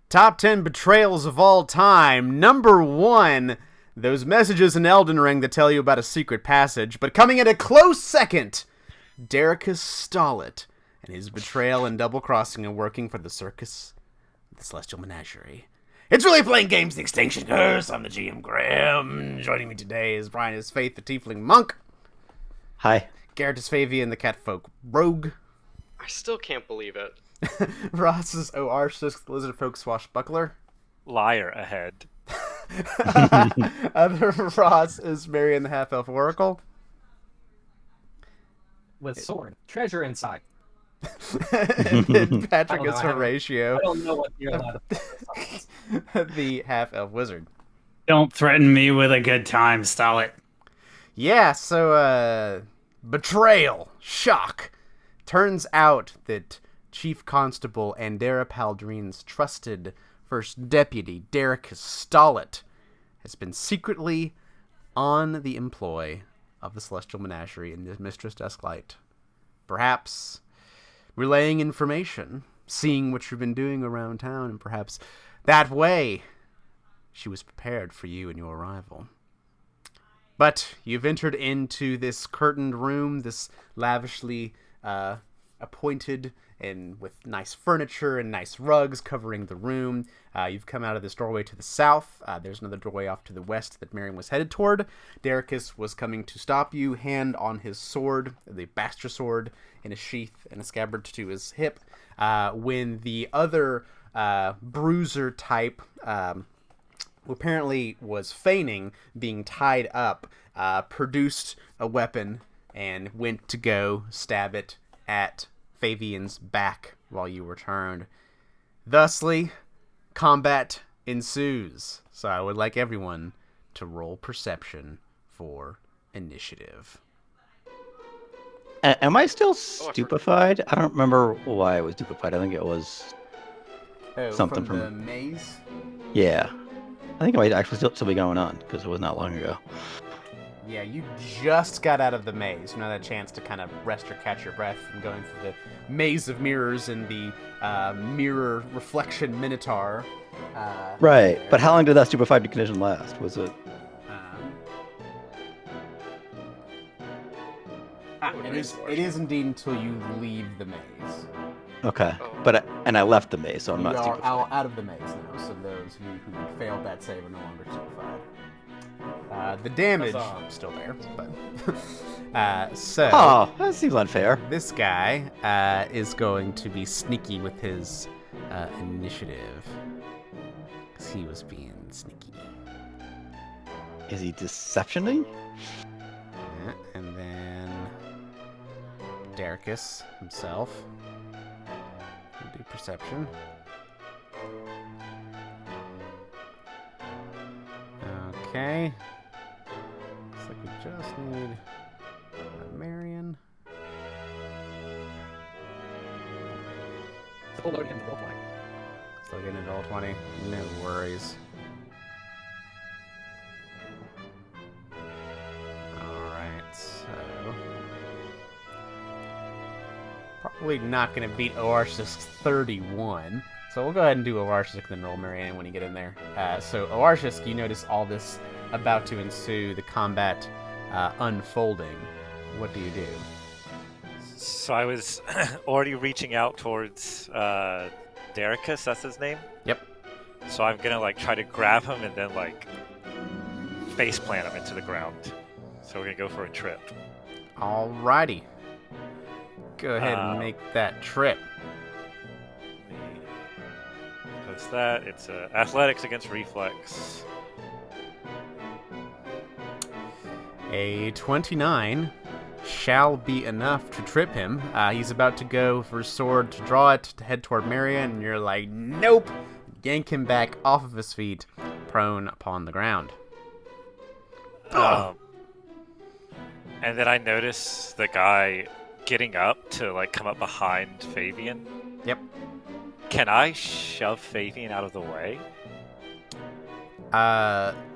Top 10 betrayals of all time. Number 1, those messages in Elden Ring that tell you about a secret passage. But coming in a close second, Darius Stallet and his betrayal and double-crossing and working for the circus, the Celestial Menagerie. It's really playing games, the Extinction Curse. I'm the GM Graham. Joining me today is Brian is Faith, the Tiefling Monk. Hi. Garrett is Fabian, the Catfolk Rogue. I still can't believe it. Ross is O.R. Lizard Folk Swashbuckler. Liar ahead. Other Ross is Marion the Half-Elf Oracle. With sword. Treasure inside. And Patrick is Horatio. I don't know what you're allowed to the Half-Elf Wizard. Don't threaten me with a good time, Stallet. Yeah, so, betrayal. Shock. Turns out that Chief Constable Andera Paldreen's trusted First Deputy, Darius Stallet, has been secretly on the employ of the Celestial Menagerie and Mistress Dusklight. Perhaps relaying information, seeing what you've been doing around town, and perhaps that way she was prepared for you and your arrival. But you've entered into this curtained room, this lavishly appointed and with nice furniture and nice rugs covering the room. You've come out of this doorway to the south. There's another doorway off to the west that Miriam was headed toward. Darius was coming to stop you, hand on his sword, the Bastard sword, in a sheath and a scabbard to his hip, when the other bruiser type, who apparently was feigning being tied up, produced a weapon and went to go stab it at Fabian's back while you returned. Thusly, combat ensues. So I would like everyone to roll perception for initiative. Am I still stupefied? I don't remember why I was stupefied. I think it was something from the maze? Yeah. I think it might actually still be going on, because it was not long ago. Yeah, you just got out of the maze. You know, that chance to kind of rest or catch your breath from going through the maze of mirrors and the mirror reflection minotaur. Right, but how long did that stupefied condition last? Was it... It is indeed until you leave the maze. Okay, but I left the maze, so I'm not stupefied. You are out of the maze now, so those who failed that save are no longer stupefied. The damage is still there, but so. Oh, that seems unfair. This guy is going to be sneaky with his initiative, because he was being sneaky. Is he deceptioning? Yeah, and then Darius himself will do perception. Okay. Looks like we just need Marion. Still loading into roll 20. Still getting into roll 20. No worries. Alright, so... probably not going to beat Oarsisk's 31. So we'll go ahead and do Oarsisk and then roll Marianne when you get in there. So Oarsisk, you notice all this about to ensue, the combat unfolding. What do you do? So I was already reaching out towards Darius, that's his name? Yep. So I'm gonna try to grab him and then face plant him into the ground. So we're gonna go for a trip. Alrighty. Go ahead and make that trip. Post that. It's athletics against reflex. A 29 shall be enough to trip him. He's about to go for his sword to draw it to head toward Marion, and you're like, nope! Yank him back off of his feet, prone upon the ground. And then I notice the guy getting up to come up behind Fabian. Yep. Can I shove Fabian out of the way?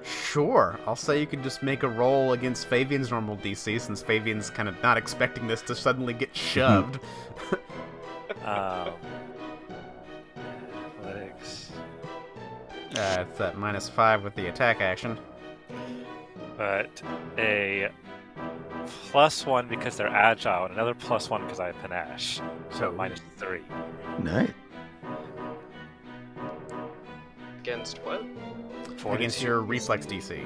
Sure. I'll say you can just make a roll against Fabian's normal DC, since Fabian's kind of not expecting this to suddenly get shoved. Athletics. It's that -5 with the attack action. But a +1 because they're agile, and another +1 because I have panache. So Oh. -3. Nice. Against what? Against your reflex DC.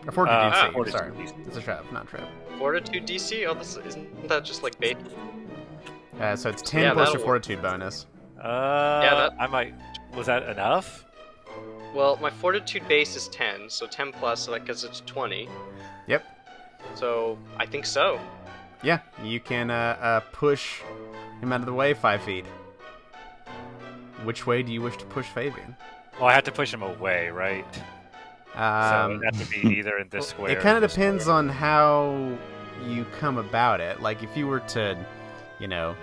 Or fortitude DC. Fortitude Sorry. DC. It's a shove, not trip. Fortitude DC? Oh, isn't that just like bait? So it's 10 Yeah, plus your that'll fortitude bonus. I might. Was that enough? Well, my fortitude base is 10, so 10 plus, so that because it's 20. Yep. So I think so. Yeah, you can push him out of the way 5 feet. Which way do you wish to push Fabian? Well, I had to push him away, right? So it had to be either in this square. It kind or of this depends square. on how you come about it. Like, if you were to, you know,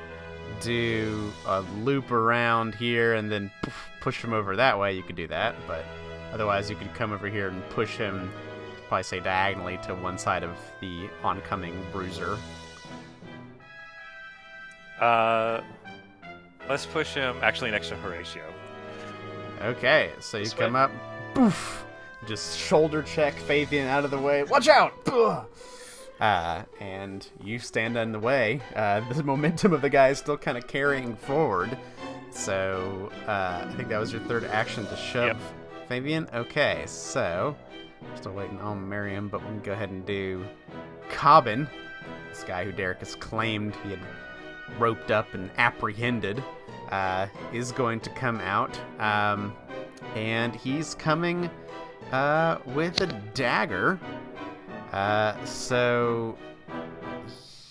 do a loop around here and then push him over that way, you could do that. But otherwise, you could come over here and push him, probably say diagonally to one side of the oncoming bruiser. Let's push him actually next to Horatio. Okay, so you This come way? up, boof, just shoulder check Fabian out of the way. Watch out! And you stand in the way. The momentum of the guy is still kind of carrying forward. So I think that was your third action to shove Yep. Fabian. Okay, so still waiting on Miriam, but we can go ahead and do Cobbin, this guy who Derek has claimed he had roped up and apprehended. Is going to come out, and he's coming with a dagger. So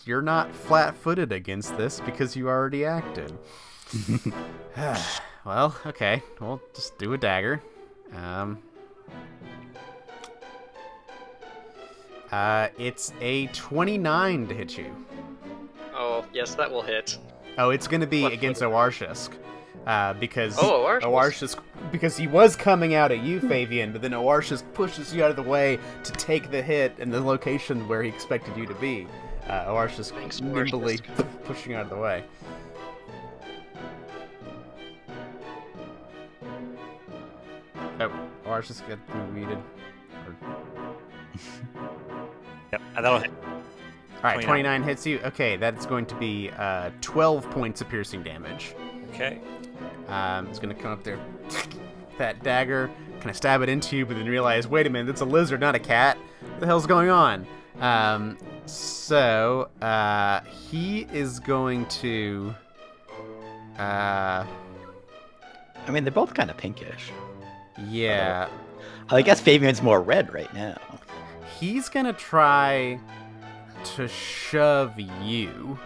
you're not flat-footed against this because you already acted. Well, okay, we'll just do a dagger. It's a 29 to hit you. Oh, yes, that will hit. Oh, it's going to be What against footed? Owarshisk. Because Oh, Owarshisk. Owarshisk, because he was coming out at you, Fabian, but then Owarshisk pushes you out of the way to take the hit in the location where he expected you to be. Owarshisk Thanks, nimbly Owarshisk. pushing you out of the way. Oh, Owarshisk got muted. Yep, and that'll hit. Alright, 29. 29 hits you. Okay, that's going to be 12 points of piercing damage. Okay. It's gonna come up there, that dagger, kind of stab it into you, but then realize, wait a minute, that's a lizard, not a cat. What the hell's going on? So he is going to. I mean, they're both kind of pinkish. Yeah, I guess Fabian's more red right now. he's gonna try to shove you.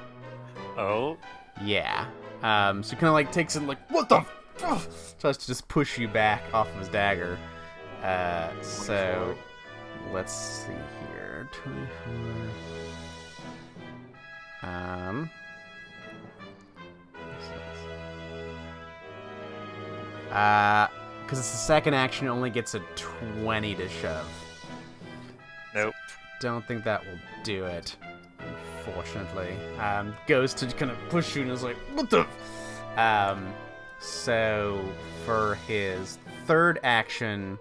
Oh. Yeah. So he kind of like takes it like, what the? Tries to just push you back off of his dagger. So let's see here. 24. Because it's the second action, it only gets a 20 to shove. Nope. Don't think that will do it, unfortunately. Goes to kind of push you and is like, what the? So for his third action,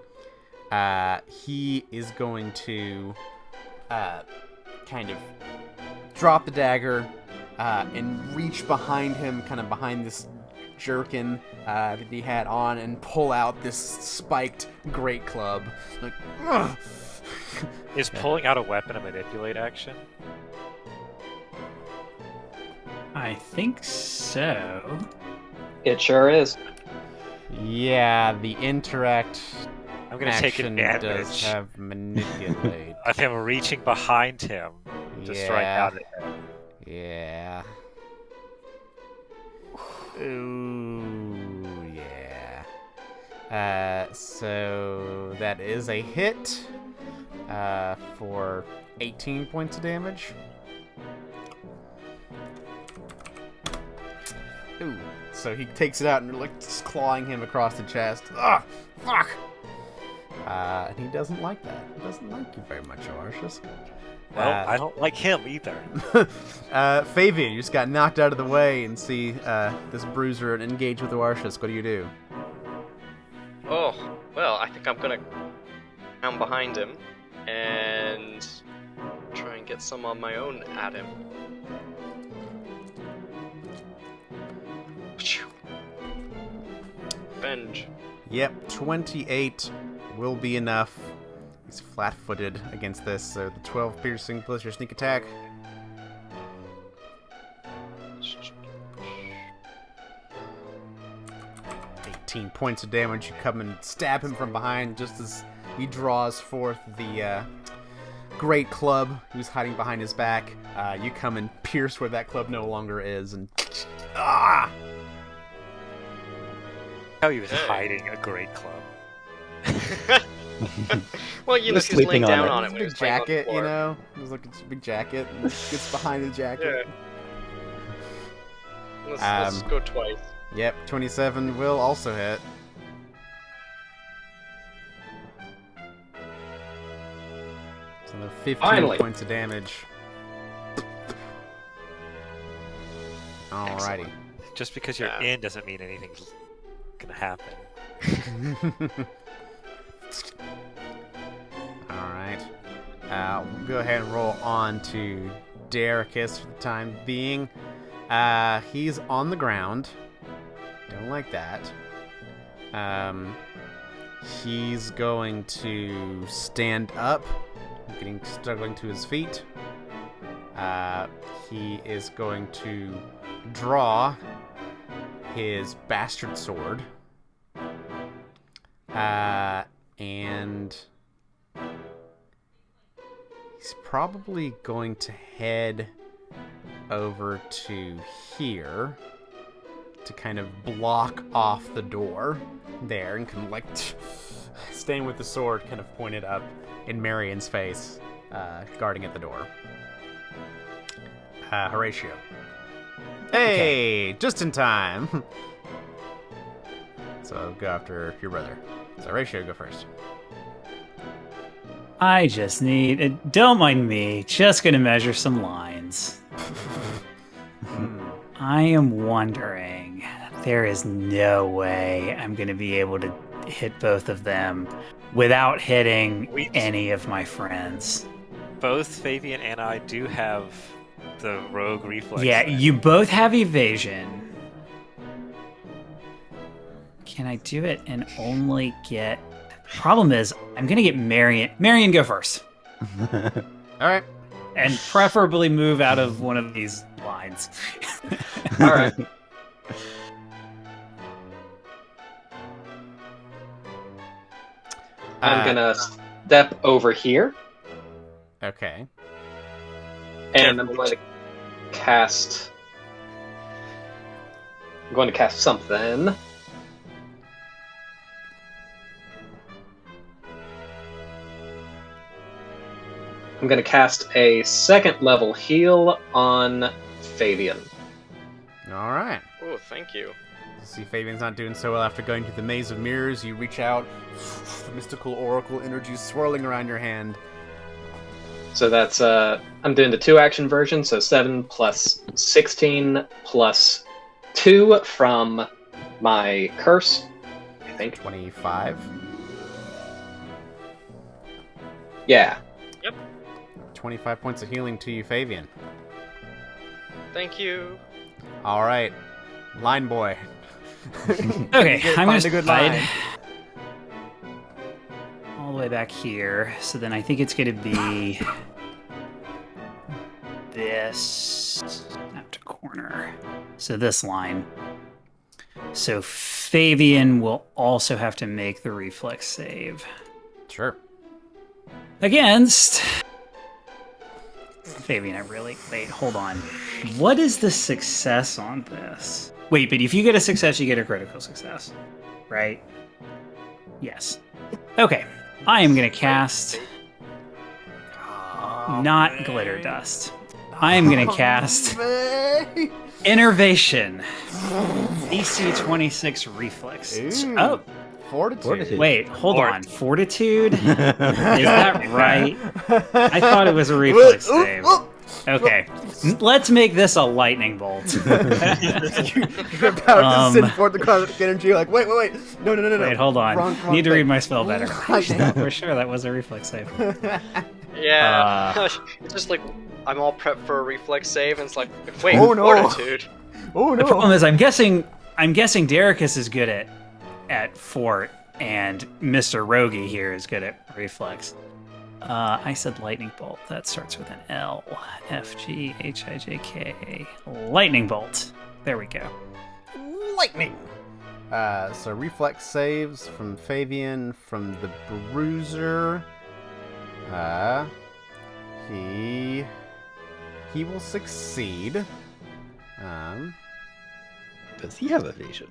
he is going to kind of drop the dagger and reach behind him, kind of behind this jerkin that he had on, and pull out this spiked great club. Like, ugh. Is pulling out a weapon a manipulate action? I think so. It sure is. Yeah, the interact I'm gonna take action advantage does have manipulate. of him reaching behind him to strike Yeah. out at him. Yeah. Ooh, yeah. So that is a hit for 18 points of damage. Ooh. So he takes it out and like just clawing him across the chest. Ah, fuck! And he doesn't like that. He doesn't like you very much, Owarshisk. Well, I don't like him either. Fabian, you just got knocked out of the way and see this bruiser engage with Owarshisk. What do you do? Oh, Well, I think I'm gonna down behind him and try and get some on my own at him. Revenge. Yep, 28 will be enough. He's flat-footed against this, so the 12 piercing plus your sneak attack. 18 points of damage. You come and stab him from behind just as he draws forth the great club who's hiding behind his back. You come and pierce where that club no longer is, and ah! How he was hiding a great club. Well, you know, Just he's laying sleeping on down it. on it. His when big he's laying on the jacket, you floor. know? He's like, it's a big jacket, and gets behind the jacket. Yeah. Let's go twice. Yep, 27 will also hit. So another 15 Finally. points of damage. Alrighty. Excellent. Just because you're Yeah. in doesn't mean anything's gonna happen. Alright. We'll go ahead and roll on to Derricus for the time being. He's on the ground. Don't like that. He's going to stand up, struggling to his feet. He is going to draw his bastard sword. And he's probably going to head over to here to kind of block off the door there, and kind of like staying with the sword kind of pointed up in Marion's face, guarding at the door. Horatio. Hey, just in time. So go after your brother. So Horatio, go first. I just need. Don't mind me. Just gonna measure some lines. I am wondering. There is no way I'm gonna be able to hit both of them without hitting any of my friends. Both Fabian and I do have the rogue reflex. Yeah, thing. you both have evasion. Can I do it and only get... Problem is, I'm gonna get Marion. Marion, go first. Alright. And preferably move out of one of these lines. All right. I'm gonna step over here, Okay. and I'm going to cast. I'm going to cast something. I'm going to cast a second level heal on Fabian. Alright. Oh, thank you. See, Fabian's not doing so well after going through the maze of mirrors. You reach out, the mystical oracle energy swirling around your hand. So that's I'm doing the 2-action version, so 7 plus 16 plus 2 from my curse, I think. 25. Yeah. 25 points of healing to you, Fabian. Thank you. Alright. Line boy. Okay, I'm gonna Find a good slide line. all the way back here. So then I think it's gonna be this snap to corner. So this line. So Fabian will also have to make the reflex save Sure. against Fabian. Wait, hold on. What is the success on this? Wait, but if you get a success, you get a critical success, right? Yes. Okay. I am going to cast not glitter dust. I am going to cast Innervation. AC 26 reflex. Ooh. Oh, Fortitude. wait, hold on. Fortitude? Is that right? I thought it was a reflex save. Okay, let's make this a lightning bolt. You're about to send forth the cosmic energy. Like, wait. No. Wait, hold on. Wrong Need to thing. read my spell better. Lightning. For sure, that was a reflex save. Yeah. It's just like I'm all prepped for a reflex save, and it's like, wait, Oh, no. fortitude. Oh The problem no! is, I'm guessing Darius is good at fort, and Mr. Rogi here is good at reflex. I said lightning bolt. That starts with an L. F G H I J K. Lightning bolt. There we go. Lightning. So reflex saves from Fabian, from the Bruiser. He will succeed. Does he have evasion?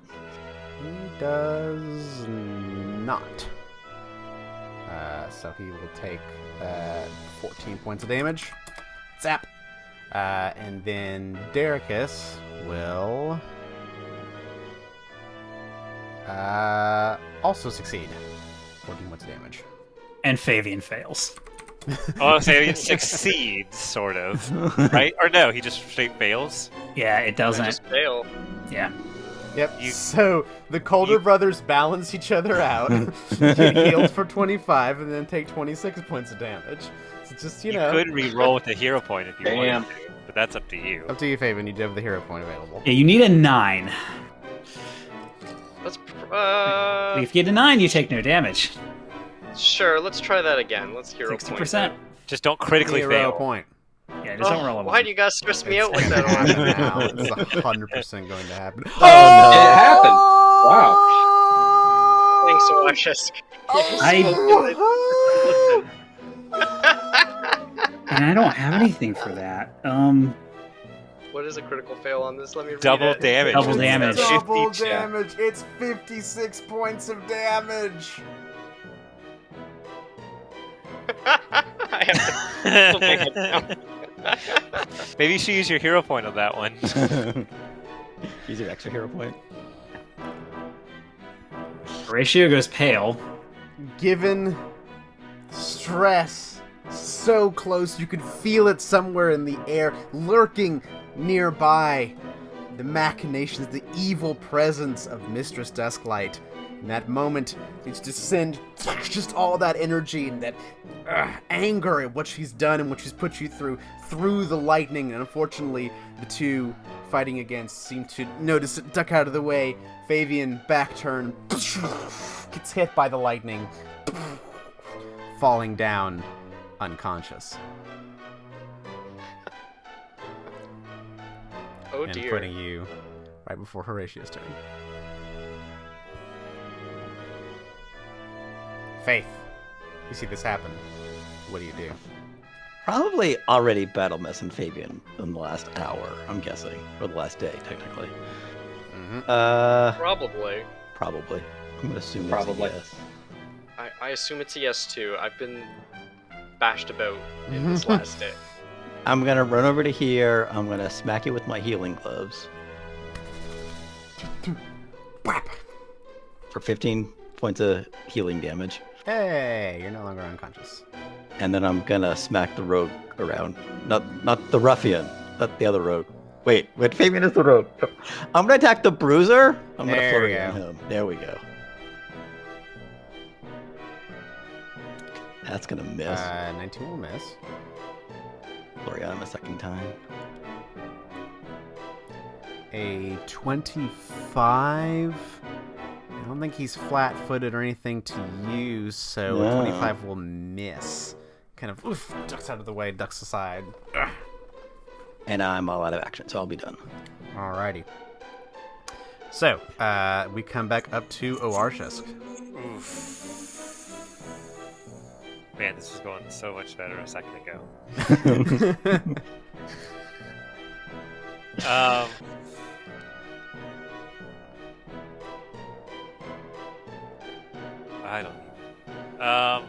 He does not. So he will take 14 points of damage. Zap. And then Darius will also succeed. 14 points of damage. And Fabian fails. Oh, so he succeeds, sort of, right? Or no, he just straight fails. Yeah, it I doesn't. just fail. Yeah. Yep. So the Calder brothers balance each other out, get healed for 25, and then take 26 points of damage. So just, you You know. could re-roll with a hero point if you Damn. wanted to, but that's up to you. Up to you, Fabian. You do have the hero point available. Yeah, you need a 9. Let's If you get a 9, you take no damage. sure. Let's try that again. Let's hero point. 60%. Just don't critically Hero fail. point. Yeah, just don't roll a Why 1. do you guys stress me It's out like gonna that? happen Already? now. It's 100% going to happen. Oh, no. It happened. Wow. Thanks, Washus. And I don't have anything for that. What is a critical fail on this? Let me read Double it. damage. Double damage. Double 50 damage. It's 56 points of damage. I have to make it down. Maybe you should use your hero point on that one. Use your extra hero point. Horatio goes pale. Given stress so close, you could feel it somewhere in the air, lurking nearby. The machinations, the evil presence of Mistress Dusklight. In that moment, it's to send just all that energy and that anger at what she's done and what she's put you through the lightning. And unfortunately, the two fighting against seem to notice it, duck out of the way. Fabian, back turn, gets hit by the lightning, falling down unconscious. Oh And dear. putting you right before Horatio's turn. Faith, you see this happen. What do you do? Probably already battle messing Fabian in the last hour, I'm guessing. Or the last day, technically. Probably. Probably. I'm gonna assume Probably. It's a yes. I assume it's a yes too. I've been bashed about in this last day. I'm gonna run over to here. I'm gonna smack you with my healing gloves Whap! for 15 points of healing damage. Hey, you're no longer unconscious. And then I'm gonna smack the rogue around. Not the ruffian, not the other rogue. Wait, Fabian is the rogue. I'm gonna attack the bruiser. I'm gonna There flurry we on go. him. There we go. That's gonna miss. 19 will miss. Flurry on him a second time. A 25. I don't think he's flat-footed or anything to use, so a No. 25 will miss. Kind of ducks out of the way, ducks aside. Ugh. And I'm all out of action, so I'll be done. Alrighty. So, we come back up to Oarshisk. Oof. Man, this was going so much better a second ago. I don't know.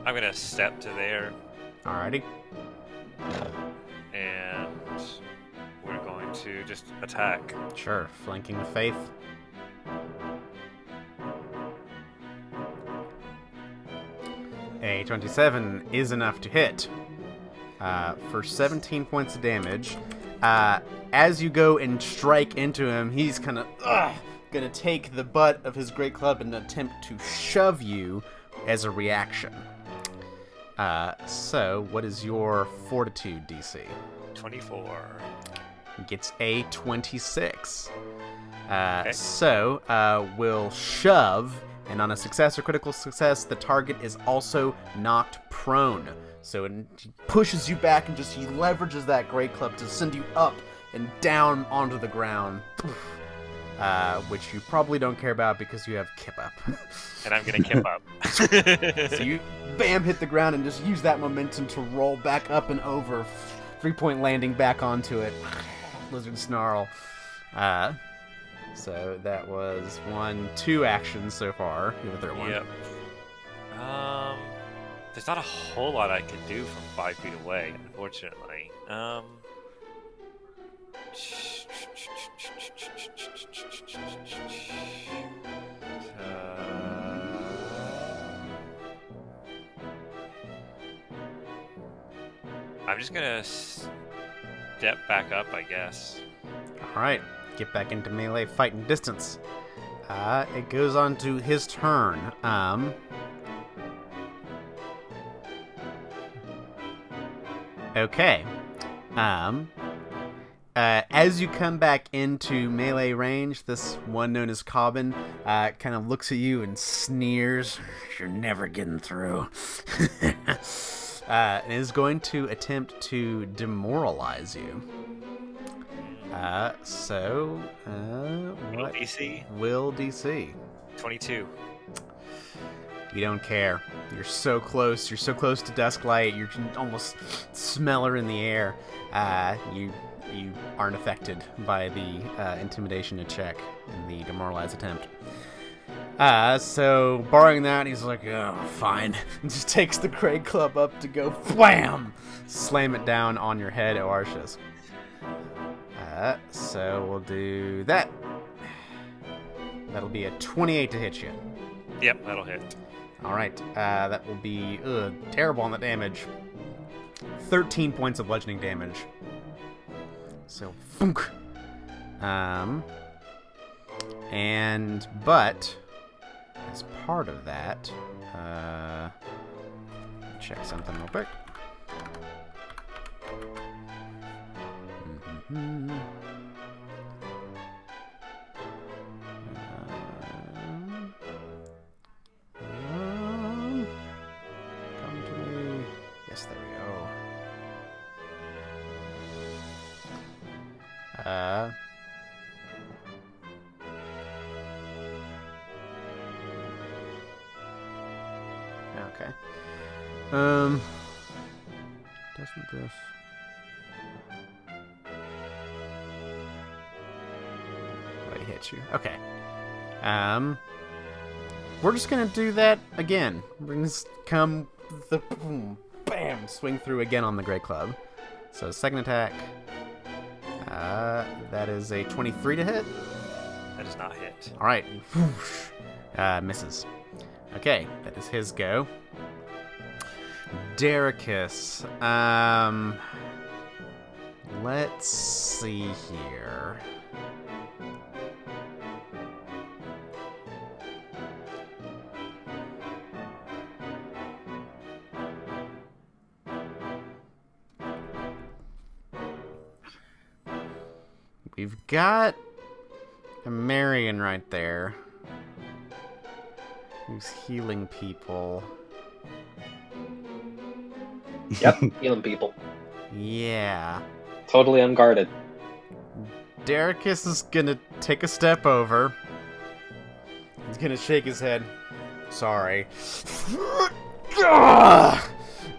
I'm gonna step to there, Alrighty. and we're going to just attack. Sure. Flanking the Faith. A 27 is enough to hit. for 17 points of damage. As you go and strike into him, he's kind of gonna take the butt of his great club and attempt to shove you as a reaction. So what is your fortitude DC? 24. Gets a 26. Okay. So we'll shove, and on a success or critical success, the target is also knocked prone. So it pushes you back and he leverages that great club to send you up and down onto the ground. Which you probably don't care about because you have kip up. And I'm gonna kip up. So you bam hit the ground and just use that momentum to roll back up and over, 3-point landing back onto it. Lizard snarl. So that was 2 actions so far. You have a third one. Yep. There's not a whole lot I can do from 5 feet away, unfortunately. I'm just gonna step back up, I guess. Alright, get back into melee fighting distance. It goes on to his turn. Okay. As you come back into melee range, this one known as Cobbin kind of looks at you and sneers. You're never getting through. And is going to attempt to demoralize you. Will DC? Will DC? 22. You don't care. You're so close. You're so close to Dusklight. You can almost smell her in the air. You aren't affected by the intimidation check in the demoralize attempt. So barring that, he's like, oh, fine. And just takes the great club up to go wham! Slam it down on your head, Oartius. So we'll do that. That'll be a 28 to hit you. Yep, that'll hit. Alright, that will be terrible on the damage. 13 points of bludgeoning damage. So, funk. But, as part of that, check something real quick. Come to me. Yes, there we go. Okay. Doesn't this? Oh, he hit you. Okay. We're just gonna do that again. We're gonna just come the boom, bam, swing through again on the Great Club. So second attack. That is a 23 to hit. That does not hit. All right. Misses. Okay, that is his go. Derricus. Let's see here. We've got a Marion right there who's healing people. Yep, healing people. Yeah. Totally unguarded. Derricus is gonna take a step over. He's gonna shake his head. Sorry.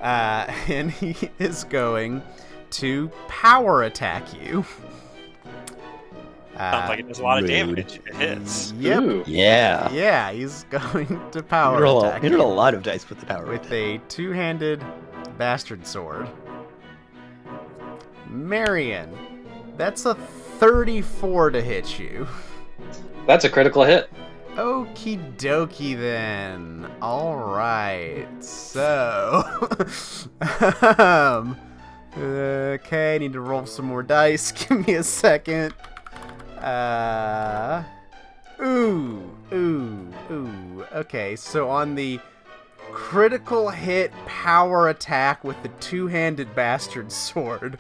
And he is going to power attack you. Sounds like it does a lot of rude. damage if it hits. Yep. Ooh. Yeah. Yeah, he's going to You power roll attack a you lot of dice with the power. with a two-handed bastard sword. Marion, that's a 34 to hit you. That's a critical hit. Okie dokie then. Alright. So Okay, I need to roll some more dice. Give me a second. Ooh. Okay, so on the critical hit power attack with the two-handed bastard sword,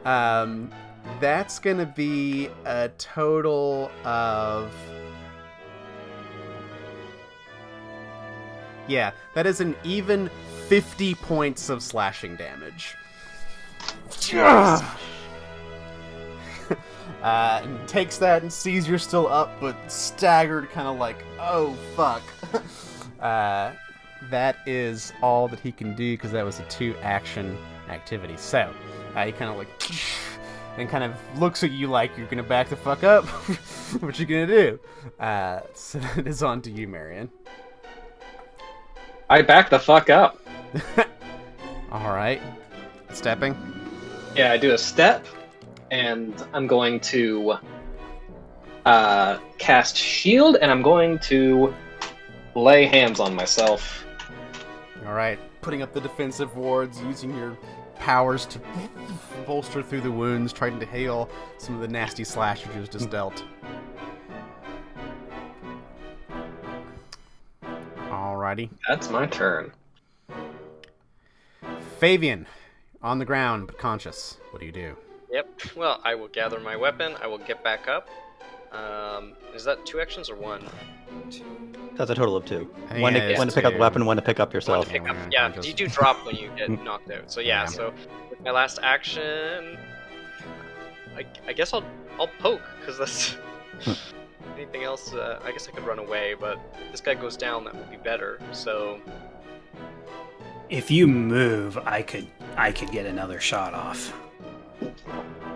that's gonna be a total of... Yeah, that is an even 50 points of slashing damage. And takes that and sees you're still up, but staggered, kind of like, oh, fuck. That is all that he can do, because that was a 2-action activity. So, he kind of like... and kind of looks at you like you're gonna back the fuck up. What you gonna do? So it is on to you, Marion. I back the fuck up. Alright. Stepping. Yeah, I do a step, and I'm going to cast shield, and I'm going to lay hands on myself. Alright. Putting up the defensive wards, using your powers to bolster through the wounds, trying to heal some of the nasty slash you just dealt. Alrighty. That's my turn. Fabian, on the ground but conscious. What do you do? Yep. Well, I will gather my weapon. I will get back up. Is that 2 actions or 1? That's a total of 2. I think One it is to pick up the 2. weapon, one to pick up One yourself. to pick up. Yeah, Yeah, just- you do drop when you get knocked out. So yeah, Yeah. so with my last action, I guess I'll poke, because that's anything else. I guess I could run away, but if this guy goes down, that would be better. So If you move, I could get another shot off.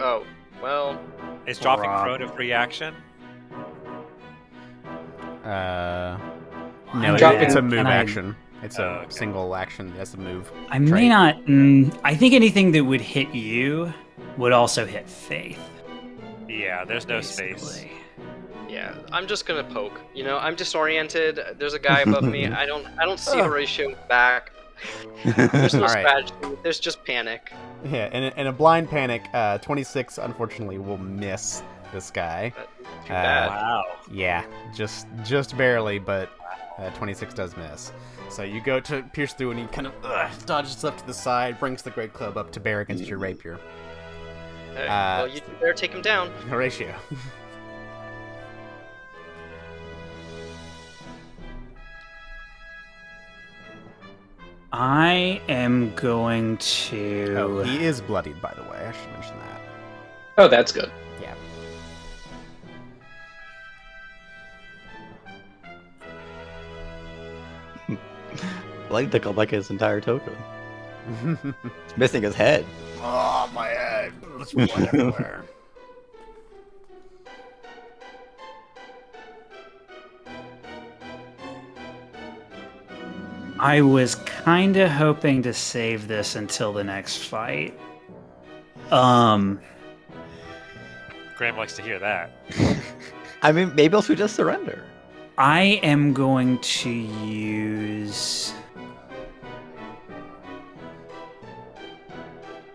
oh well. Is dropping Rob. prone a free action? No, Dropping- it's a move Can I- action. It's a Okay. single action. That's a move. I may Trait. not. I think anything that would hit you would also hit Faith. Yeah, there's no space. basically. Yeah, I'm just gonna poke. You know, I'm disoriented. There's a guy above me. I don't see Horatio back. There's no Alright. strategy. There's just panic. Yeah, in a blind panic, 26 unfortunately will miss this guy. Too bad. Wow. Yeah, just barely, but 26 does miss. So you go to pierce through, and he kind of dodges up to the side, brings the great club up to bear against your rapier. Well, you better take him down. Horatio. I am going to. Oh, he is bloodied, by the way. I should mention that. Oh, that's good. Yeah. Like took up like his entire token. It's missing his head. Oh, my head. There's blood everywhere. I was kind of hoping to save this until the next fight. Graham likes to hear that. I mean, maybe else we just surrender. I am going to use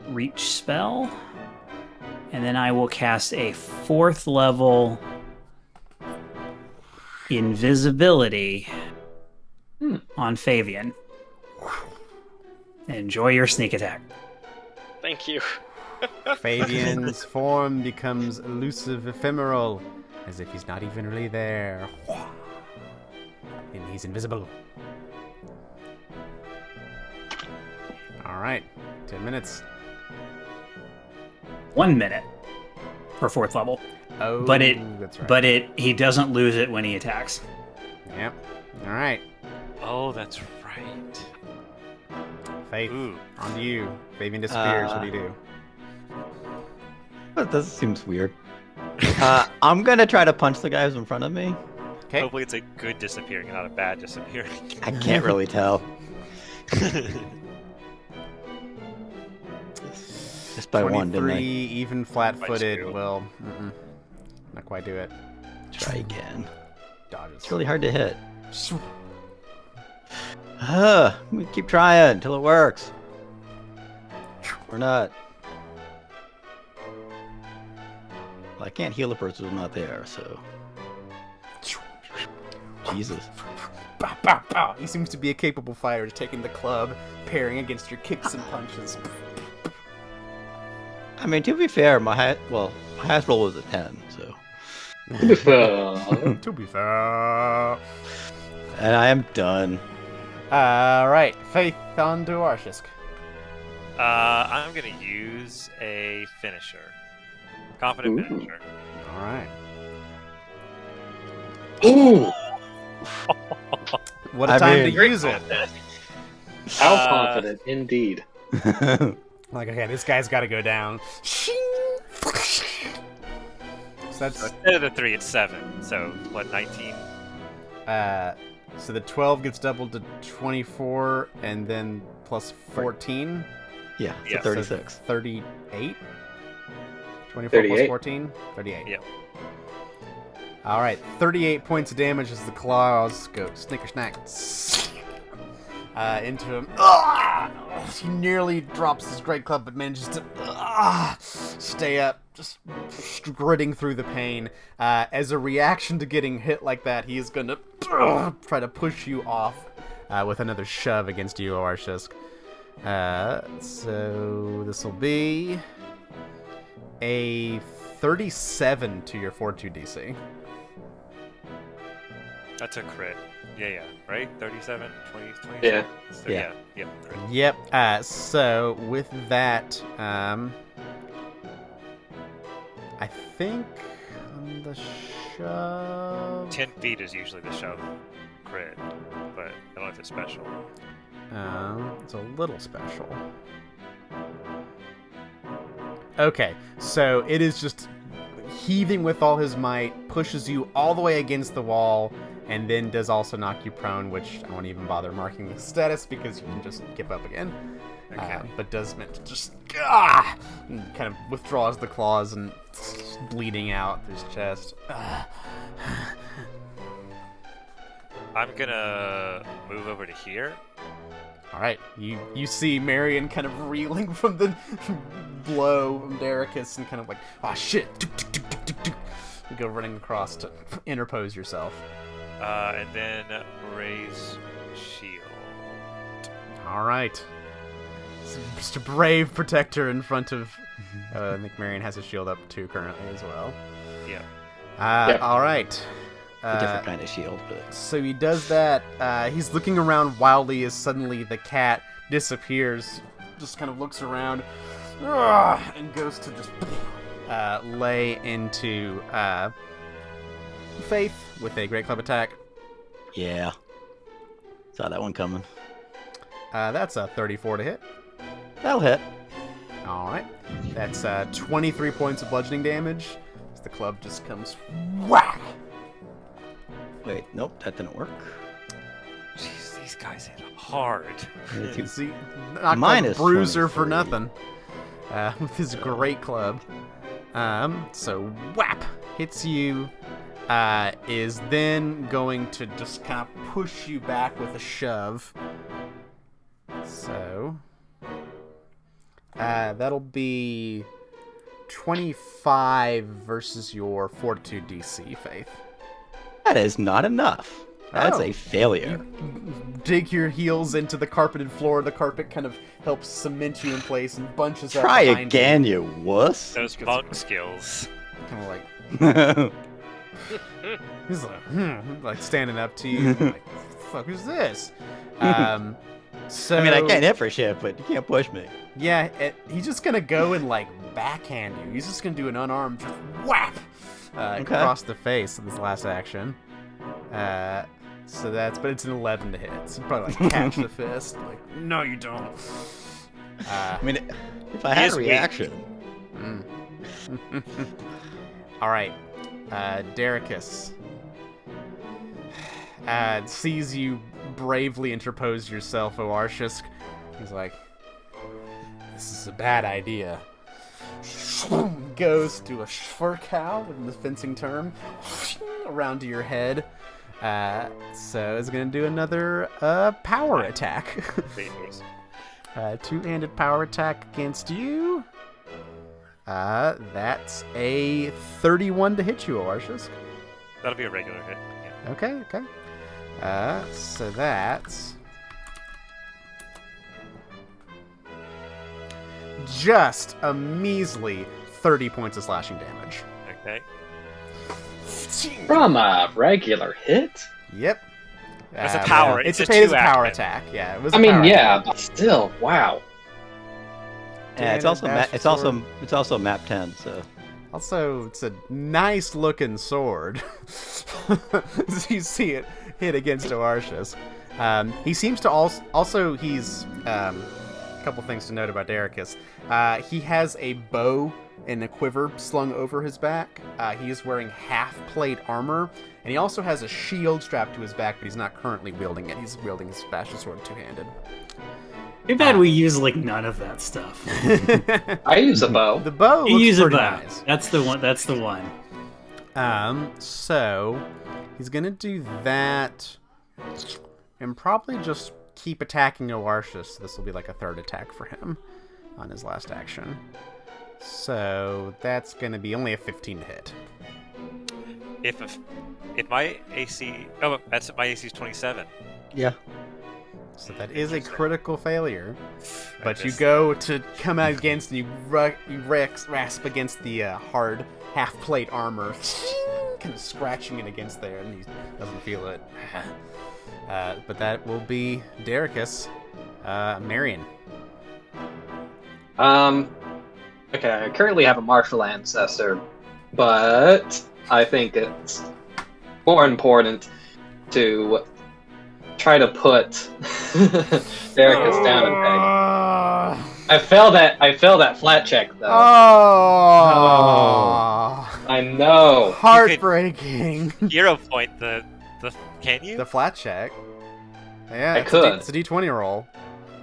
reach spell, and then I will cast a 4th level invisibility on Fabian. Enjoy your sneak attack. Thank you. Fabian's form becomes elusive, ephemeral, as if he's not even really there. And he's invisible. Alright, 10 minutes. 1 minute for 4th level. Oh, But that's right. But he doesn't lose it when he attacks. Yep. Alright, Oh, that's right. Faith, Ooh. on to you. Fabian disappears. What do you do? But this seems weird. I'm gonna try to punch the guy who's in front of me. Okay. Hopefully it's a good disappearing, not a bad disappearing. I can't really tell. Just by one, didn't 23, I? even flat-footed. two. Will not quite do it. Try again. Dodges. It's really hard to hit. We keep trying until it works. Or not. I can't heal a person who's not there, so. Jesus. Bow, bow, bow. He seems to be a capable fighter, taking the club, parrying against your kicks and punches. I mean, to be fair, my highest roll was a 10, so. To be fair. And I am done. Right, Faith on to Arshisk. I'm gonna use a finisher. Confident Ooh. finisher. All right. Ooh, What a I time mean- to use it. how confident, indeed. Like, okay, this guy's got to go down. So that's Instead of the 3, it's 7. So what? 19. so the 12 gets doubled to 24, and then plus 14. Yeah, it's Yeah, a so 36. 38. 24 plus 38. 14. 38. Yep. All right, 38 points of damage as the claws go snicker snack into him. He nearly drops his great club, but manages to stay up, just gritting through the pain. As a reaction to getting hit like that, he is going to try to push you off with another shove against you, Arshisk. So this will be a 37 to your Fortitude DC. That's a crit. Yeah. Right? 37, 20, 20. Yeah. So, Yeah. Yep. Crit. Yep. So with that, I think on the shove. 10 feet is usually the shove crit, but I don't know if it's special. It's a little special. Okay, so it is just heaving with all his might, pushes you all the way against the wall, and then does also knock you prone, which I won't even bother marking the status because you can just give up again. Okay. But does meant to just and kind of withdraws the claws and bleeding out his chest. I'm gonna move over to here. All right, you see Marion kind of reeling from the blow from Derricus and kind of like, oh shit, you go running across to interpose yourself. And then raise shield. All right, just a brave protector in front of. I think Marion has a shield up too currently as well. Yeah. Yep. All right. A different kind of shield, but. So he does that. He's looking around wildly as suddenly the cat disappears. Just kind of looks around and goes to just lay into Faith with a Great Club attack. Yeah. Saw that one coming. That's a 34 to hit. That'll hit. All right. That's 23 points of bludgeoning damage. As the club just comes whack. Wait, nope, that didn't work. Jeez, these guys hit hard. You see, not Minus bruiser for 23. nothing. With his great club. So whap hits you. Is then going to just kind of push you back with a shove. So that'll be 25 versus your Fortitude DC, Faith. That is not enough. That's Oh. a failure. You dig your heels into the carpeted floor. The carpet kind of helps cement you in place and bunches Try up behind again, you wuss. Those monk skills. Kind of like he's like standing up to you. Like, fuck is this? So I mean, I can't hit for shit, but you can't push me. Yeah, he's just gonna go and like backhand you. He's just gonna do an unarmed just whap across the face in this last action. So that's, but it's an 11 to hit. So you probably like catch the fist. Like, no, you don't. I mean, if I had is a weak. reaction. All right, Derricus sees you bravely interpose yourself, Oarshisk. He's like, this is a bad idea. Goes to a Schwerkow in the fencing term around to your head. So it's gonna do another power attack. Babies. Two-handed power attack against you. That's a 31 to hit you, Arshus. That'll be a regular hit. Yeah. Okay. So that's just a measly 30 points of slashing damage. Okay. From a regular hit? Yep. It's a power. It's It's a a it is a power two-action. attack. Yeah, it was. I a mean, power yeah, attack. but still, wow. Yeah, it's Standard also dash sword. it's also map 10. So Also, it's a nice looking sword. As you see it hit against Oartius. He seems to also he's a couple things to note about Dericus. He has a bow and a quiver slung over his back. He is wearing half-plate armor, and he also has a shield strapped to his back, but he's not currently wielding it. He's wielding his special sword two-handed. Too bad we use like none of that stuff. I use a bow. The bow You looks use a pretty bow. nice. That's the one. That's the one. So he's gonna do that, and probably just keep attacking Oartius. This will be like a third attack for him on his last action. So that's gonna be only a 15 to hit. If my AC, that's my AC is 27. yeah. So that is a critical failure. But you missed. go to come out against, and you rasp against the hard half-plate armor, kind of scratching it against there, and he doesn't feel it. But that will be Dericus. Marion. Okay, I currently have a martial ancestor, but I think it's more important to try to put Dericus down and peg. I failed that flat check though. Oh, I know. heartbreaking. Hero point the can you? The flat check. Yeah, I could. It's a D20 roll.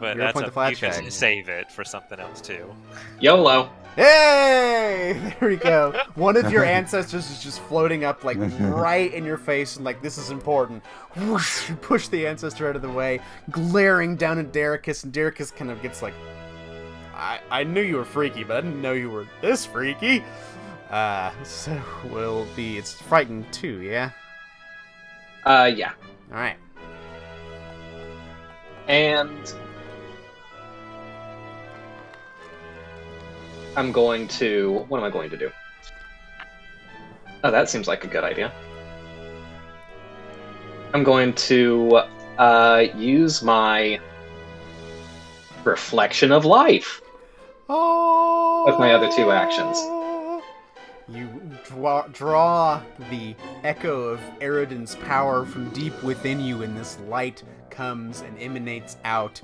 But Hero that's point the flat you can check. save it for something else too. YOLO. Hey! There we go. One of your ancestors is just floating up, like, right in your face, and, like, this is important. Whoosh! You push the ancestor out of the way, glaring down at Dericus, and Dericus kind of gets like, I knew you were freaky, but I didn't know you were this freaky. So will be, it's frightened too, yeah? Yeah. Alright. And I'm going to... What am I going to do? Oh, that seems like a good idea. I'm going to use my Reflection of Life. Oh! With my other two actions. You draw the echo of Eridan's power from deep within you, and this light comes and emanates out,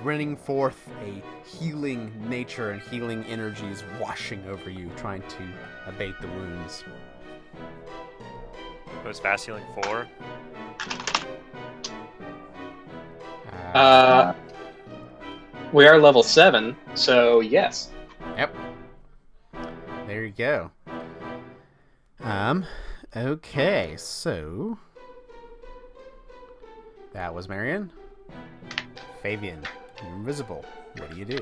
running forth a healing nature and healing energies washing over you, trying to abate the wounds. Was fast healing 4? We are level 7, so yes. Yep. There you go. Okay, so that was Marion. Fabian, you're invisible. What do you do?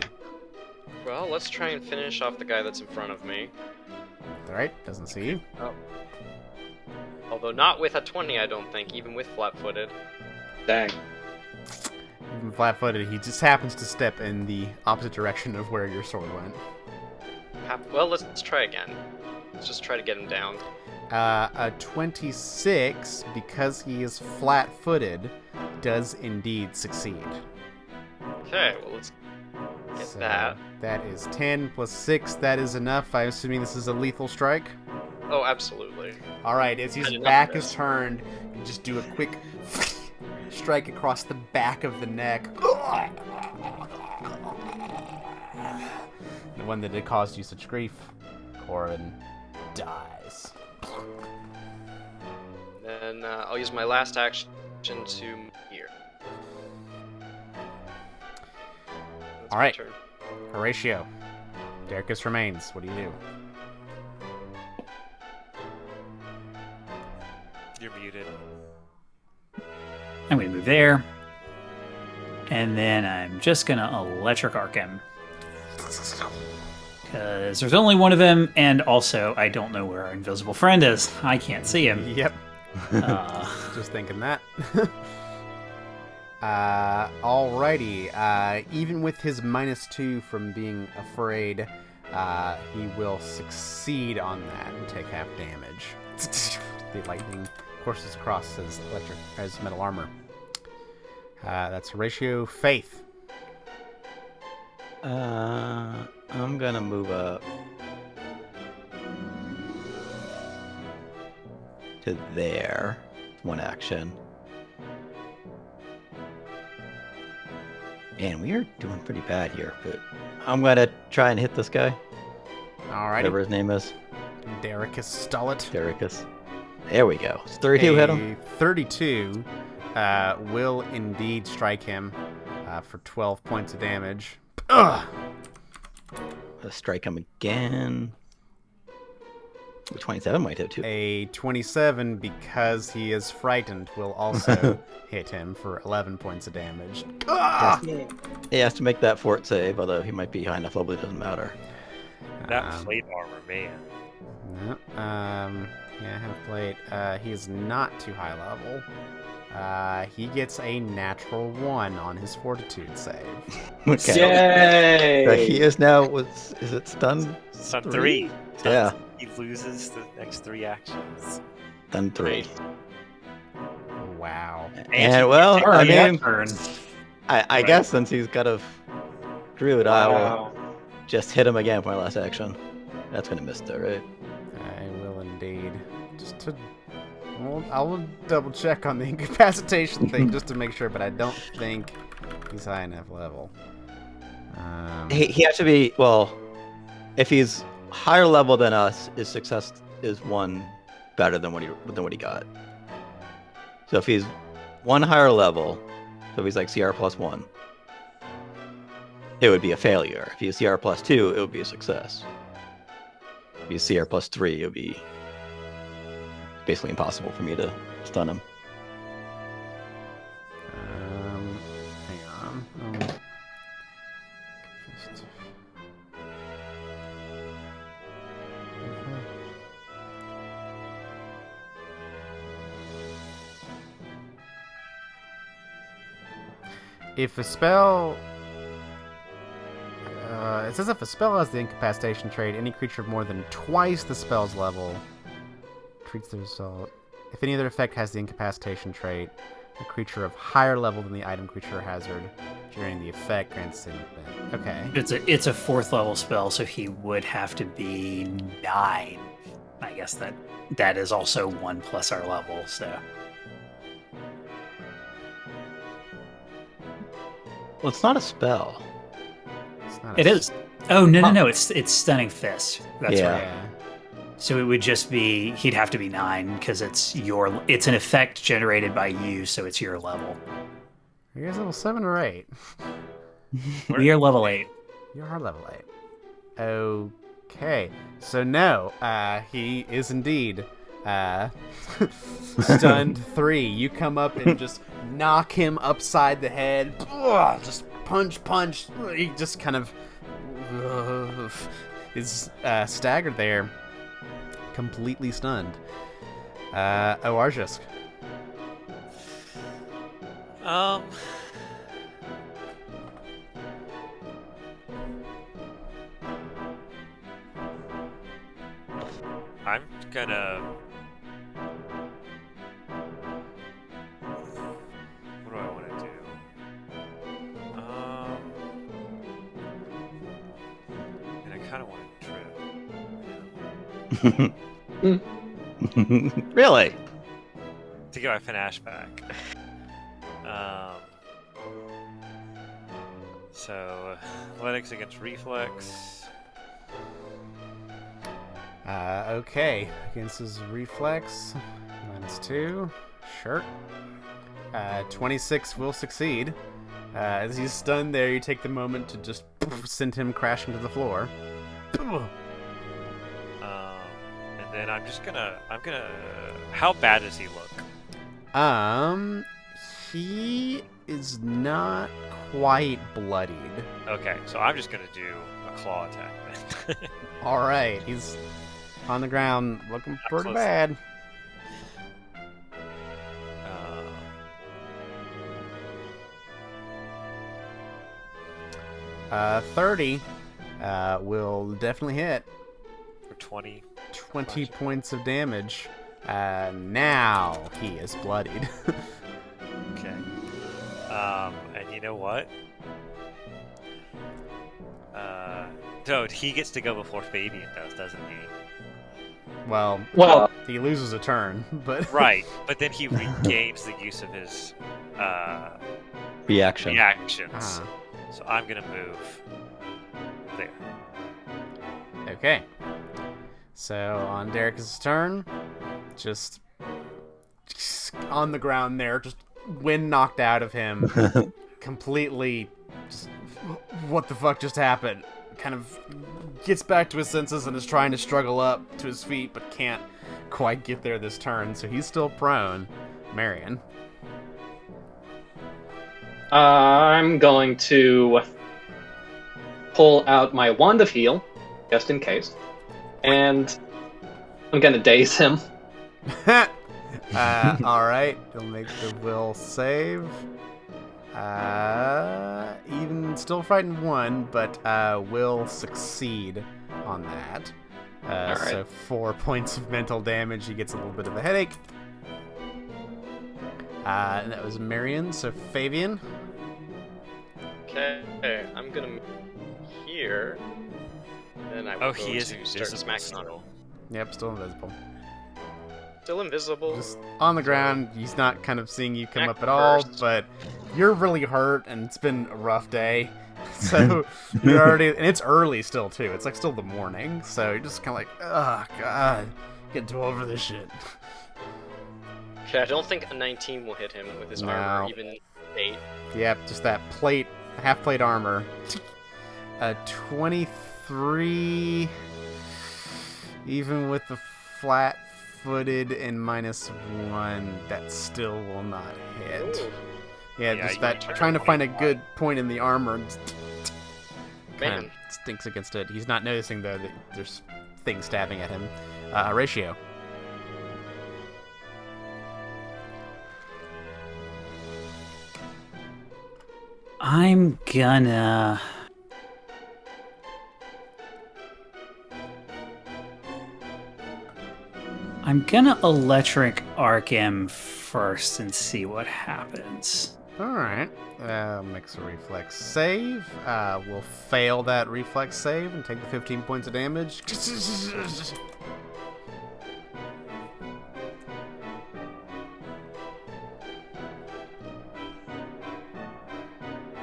Well, let's try and finish off the guy that's in front of me. Alright, doesn't see you. Oh. Although not with a 20, I don't think, even with flat-footed. Dang. Even flat-footed, he just happens to step in the opposite direction of where your sword went. Well, let's try again. Let's just try to get him down. A 26, because he is flat-footed, does indeed succeed. Okay, well, let's get that. That is 10 plus 6. That is enough. I'm assuming this is a lethal strike. Oh, absolutely. Alright, as his Enough back of is this. turned, you just do a quick strike across the back of the neck. The one that had caused you such grief. Corin dies. Then I'll use my last action to move here. That's my Alright. turn. Horatio. Dericus remains. What do you do? You're muted. I'm gonna move there, and then I'm just gonna electric arc him. Because there's only one of them, and also I don't know where our invisible friend is. I can't see him. Yep. Just thinking that. Alrighty. Even with his -2 from being afraid, he will succeed on that and take half damage. The lightning courses across his metal armor. That's ratio faith. I'm gonna move up to there. One action. Man, we are doing pretty bad here, but I'm gonna try and hit this guy. Alrighty. Whatever his name is. Dericus Stullet. Dericus. There we go. It's 32 hit him. 32 will indeed strike him for 12 points of damage. Ugh! Let's strike him again. 27 might hit too. A 27, because he is frightened, will also hit him for 11 points of damage. Ah! He has to make that fort save, although he might be high enough level, it doesn't matter. That plate armor, man. No, yeah, half plate. He is not too high level. He gets a natural 1 on his fortitude save. Okay. Yay! So he is now, is it stun? Stun 3. Yeah. He loses the next 3 actions. Stun 3. Wow. And well, I Alright, mean, turn. I guess since he's got a druid, I will Wow. just hit him again for my last action. That's gonna miss though, right? I will indeed. Just to... Well, I'll double check on the incapacitation thing just to make sure, but I don't think he's high enough level. He has to be, well, if he's higher level than us, his success is 1 better than what he got. So if he's 1 higher level, so if he's like CR +1, it would be a failure. If he's CR +2, it would be a success. If he's CR +3, it would be basically impossible for me to stun him. Hang on. If a spell... it says if a spell has the incapacitation trait, any creature of more than twice the spell's level treats the result. If any other effect has the incapacitation trait, a creature of higher level than the item creature or hazard during the effect grants an event. Okay. It's a 4th level spell, so he would have to be 9. I guess that is also 1 plus our level, so. Well, it's not a spell. It's not It is. Oh, no. It's Stunning Fist. That's Yeah. right. Yeah. So it would just be, he'd have to be 9, because it's an effect generated by you, so it's your level. Are you guys level 7 or 8? We are level 8. You are level 8. Okay. So no, he is indeed stunned 3. You come up and just knock him upside the head. Ugh, just punch. He just kind of is staggered there. Completely stunned. Arjusk. I'm gonna... What do I want to do? And I kind of want to trip. Really? To get my panache back. So, athletics against reflex. Okay. Against his reflex. -2. Sure. 26 will succeed. As he's stunned there, you take the moment to just send him crashing to the floor. And then I'm gonna... How bad does he look? He is not quite bloodied. Okay, so I'm just gonna do a claw attack. All right, he's on the ground, looking pretty close. bad. 30 will definitely hit. For 20. 20 points of damage. Now he is bloodied. Okay. And you know what? So he gets to go before Fabian does, doesn't he? Well, Well, he loses a turn, but Right, but then he regains the use of his Reaction. reactions. Ah, So I'm gonna move there. okay. So on Derek's turn, just on the ground there, just wind knocked out of him, completely. Just, what the fuck just happened? Kind of gets back to his senses and is trying to struggle up to his feet, but can't quite get there this turn. So he's still prone. Marion. I'm going to pull out my Wand of Heal, just in case, and I'm going to daze him. All right, he'll make the will save. Even still frightened 1, but will succeed on that. All right. So 4 points of mental damage. He gets a little bit of a headache. And that was Marion. So Fabian. Okay, I'm gonna move here. Then I will Oh, go he is to start invisible smacking on him. still. Yep, still invisible. Still invisible. Just on the ground. He's not kind of seeing you come Act up at all, first. but you're really hurt, and it's been a rough day. So you're already, and it's early still too. It's like still the morning, so you're just kind of like, oh god, get too over this shit. Okay, I don't think a 19 will hit him with his No. armor, even 8. Yep, just that plate, half plate armor. 23, even with the flat-footed and -1, that still will not hit. Ooh, Yeah, Yeah, just you that turn trying to find a 25. good point in the armor kind man. of stinks against it. He's not noticing though that there's things stabbing at him. Ratio. I'm gonna. I'm gonna electric arc him first and see what happens. Alright. Makes a reflex save. We'll fail that reflex save and take the 15 points of damage.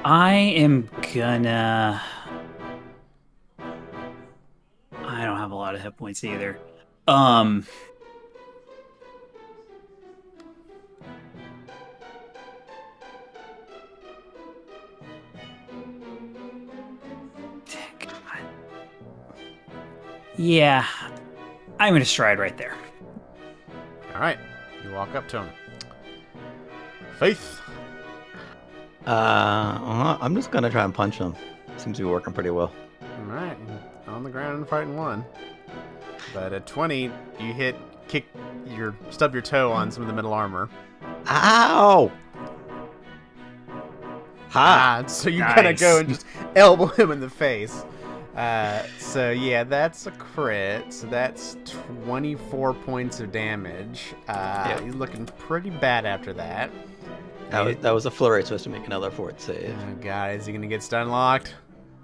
I am gonna. I don't have a lot of hit points either. God. Yeah, I'm gonna stride right there. Alright. You walk up to him. Faith. I'm just gonna try and punch him. Seems to be working pretty well. Alright. On the ground and fighting 1. But at 20, you stub your toe on some of the metal armor. Ow! Ha! So you kind of Nice. go and just elbow him in the face. So yeah, that's a crit. So that's 24 points of damage. He's looking pretty bad after that. That was a flurry supposed to make another fort save. Oh god, is he gonna get stun locked?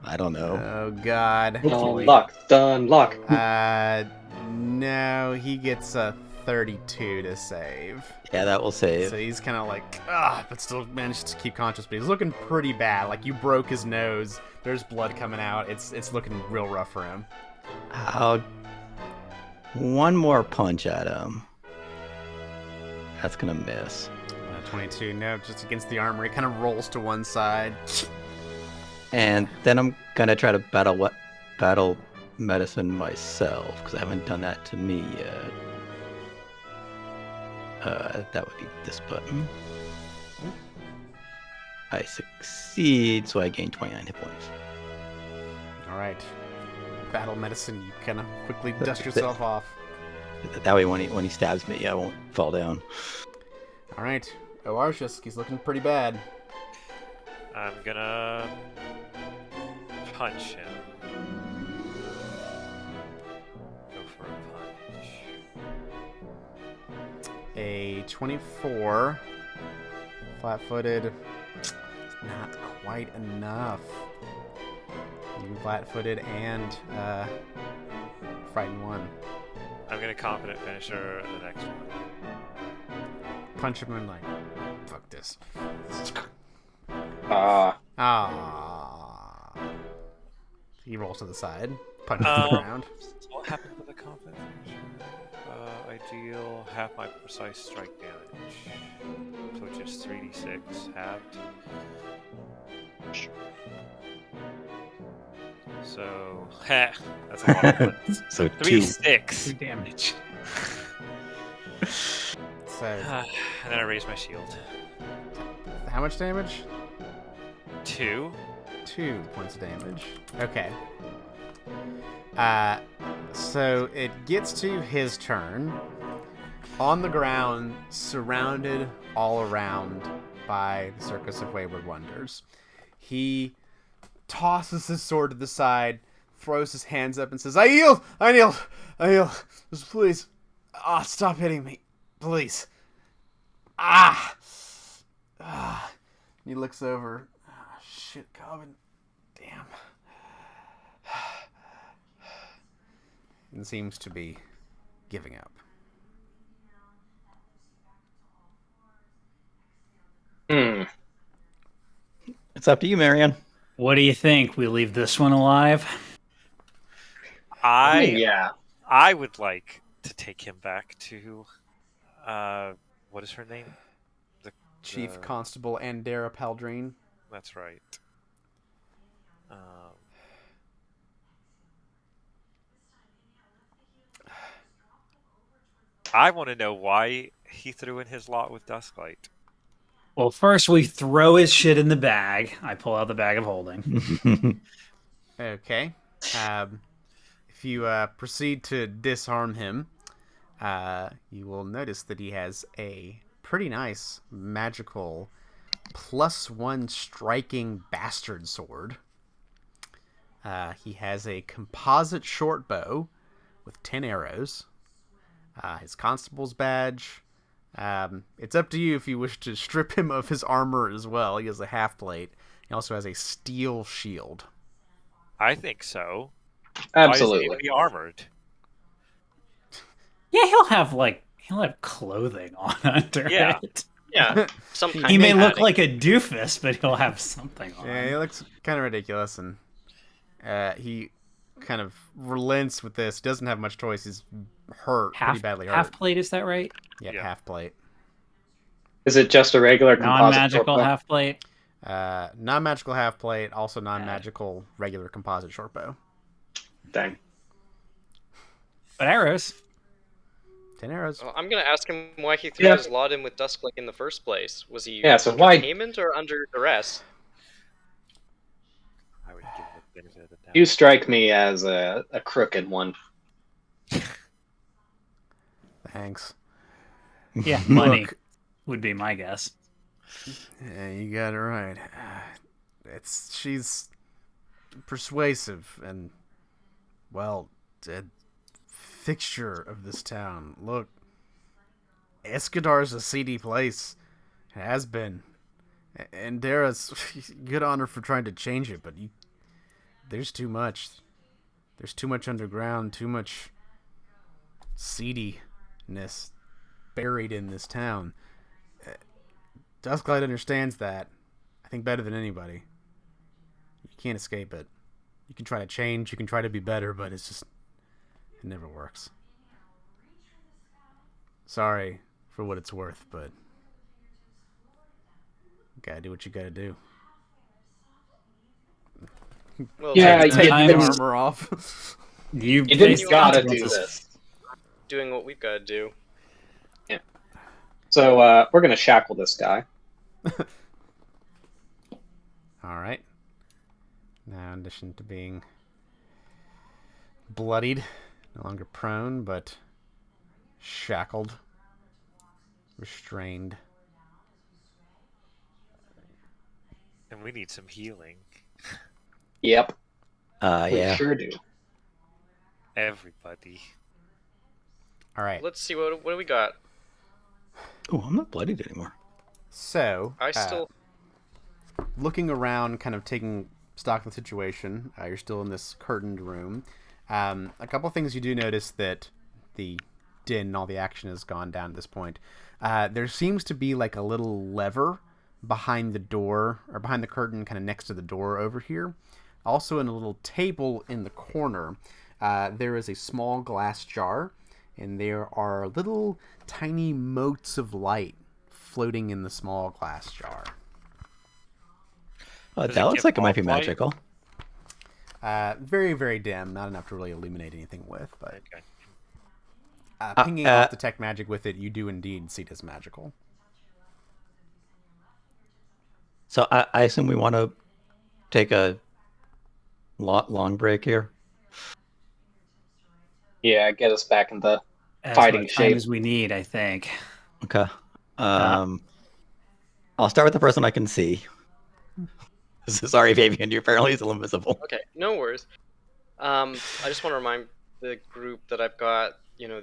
I don't know. Oh god. Hopefully. Done, lock. No, he gets a 32 to save. Yeah, that will save. So he's kind of like, but still managed to keep conscious. But he's looking pretty bad. Like you broke his nose. There's blood coming out. It's looking real rough for him. One more punch at him. That's gonna miss. 22, no, just against the armor. He kind of rolls to one side. And then I'm gonna try to battle medicine myself because I haven't done that to me yet. That would be this button. I succeed, so I gain 29 hit points. All right. Battle medicine. You kind of quickly dust yourself off. That way, when he stabs me, I won't fall down. All right. Oarshus, he's looking pretty bad. I'm gonna punch him. Go for a punch. A 24. Flat-footed. Not quite enough. You flat-footed and frightened 1. I'm gonna confident finisher the next one. Punch him and like, fuck this. Ah. He rolls to the side, punches the ground. What happened to the confident finisher? I deal half my precise strike damage, which is 3d6 halved. So, that's a lot of buttons. So 3d6. 2 damage. So, And then I raise my shield. how much damage? 2. 2 points of damage. Okay. So it gets to his turn. On the ground, surrounded all around by the Circus of Wayward Wonders. He tosses his sword to the side, throws his hands up and says, I yield! I yield! I yield! Just please. Stop hitting me. Please. He looks over. Shit, Cobbin. Damn. And seems to be giving up. It's up to you, Marianne. What do you think? We leave this one alive? Yeah. I would like to take him back to, what is her name? Chief Constable Andera Paldrine. That's right. I want to know why he threw in his lot with Dusklight. Well, first we throw his shit in the bag. I pull out the bag of holding. Okay. If you proceed to disarm him, you will notice that he has a pretty nice magical +1 striking bastard sword. He has a composite short bow with 10 arrows. His constable's badge. It's up to you if you wish to strip him of his armor as well. He has a half plate. He also has a steel shield. I think so. Absolutely. Why is he armored? Yeah, he'll have clothing on under Yeah. it. Yeah, some kind He of may look padding. like a doofus, but he'll have something on. Yeah, he looks kind of ridiculous, and he kind of relents with this. Doesn't have much choice. He's hurt, pretty badly hurt. Half plate, is that right? Yeah, half plate. Is it just a regular composite Non-magical short bow? half plate. Non-magical half plate, also non-magical regular composite short bow. Dang. But arrows. 10 arrows. Well, I'm gonna ask him why he threw his lot in with Dusklight in the first place. Was he Yeah, so under why- payment or under duress? I would give him the benefit of the doubt. You strike me as a crooked one. Thanks. Yeah, money Look. would be my guess. Yeah, you got it right. She's persuasive and, well, a fixture of this town. Look, Escadar's a seedy place. It has been. And Dara's good on her for trying to change it, but there's too much. There's too much underground, too much seediness buried in this town. Dusklight understands that, I think, better than anybody. You can't escape it. You can try to change, you can try to be better, but it never works. Sorry for what it's worth, but you gotta do what you gotta do. Well, Yeah, Take the you- armor off. You You face just gotta do consequences. this. doing what we've got to do. So we're gonna shackle this guy. Alright. Now, in addition to being bloodied, no longer prone, but shackled, restrained. And we need some healing. Yep, we Yeah. sure do. Everybody. All right. Let's see what do we got. Oh, I'm not bloodied anymore. So, I still looking around, kind of taking stock of the situation, you're still in this curtained room. A couple things you do notice that the din and all the action has gone down at this point. There seems to be like a little lever behind the door, or behind the curtain, kind of next to the door over here. Also, in a little table in the corner, there is a small glass jar, and there are little tiny motes of light floating in the small glass jar. Oh, Does that it looks give like it might be off light? magical. Very, very dim. Not enough to really illuminate anything with, but Okay. pinging off detect magic with it, you do indeed see it as magical. So I assume we want to take a long break here. Yeah, get us back into As fighting much time shape. as we need, I think. Okay. I'll start with the person I can see. Sorry, Fabian, you're apparently still invisible. Okay, no worries. I just want to remind the group that I've got,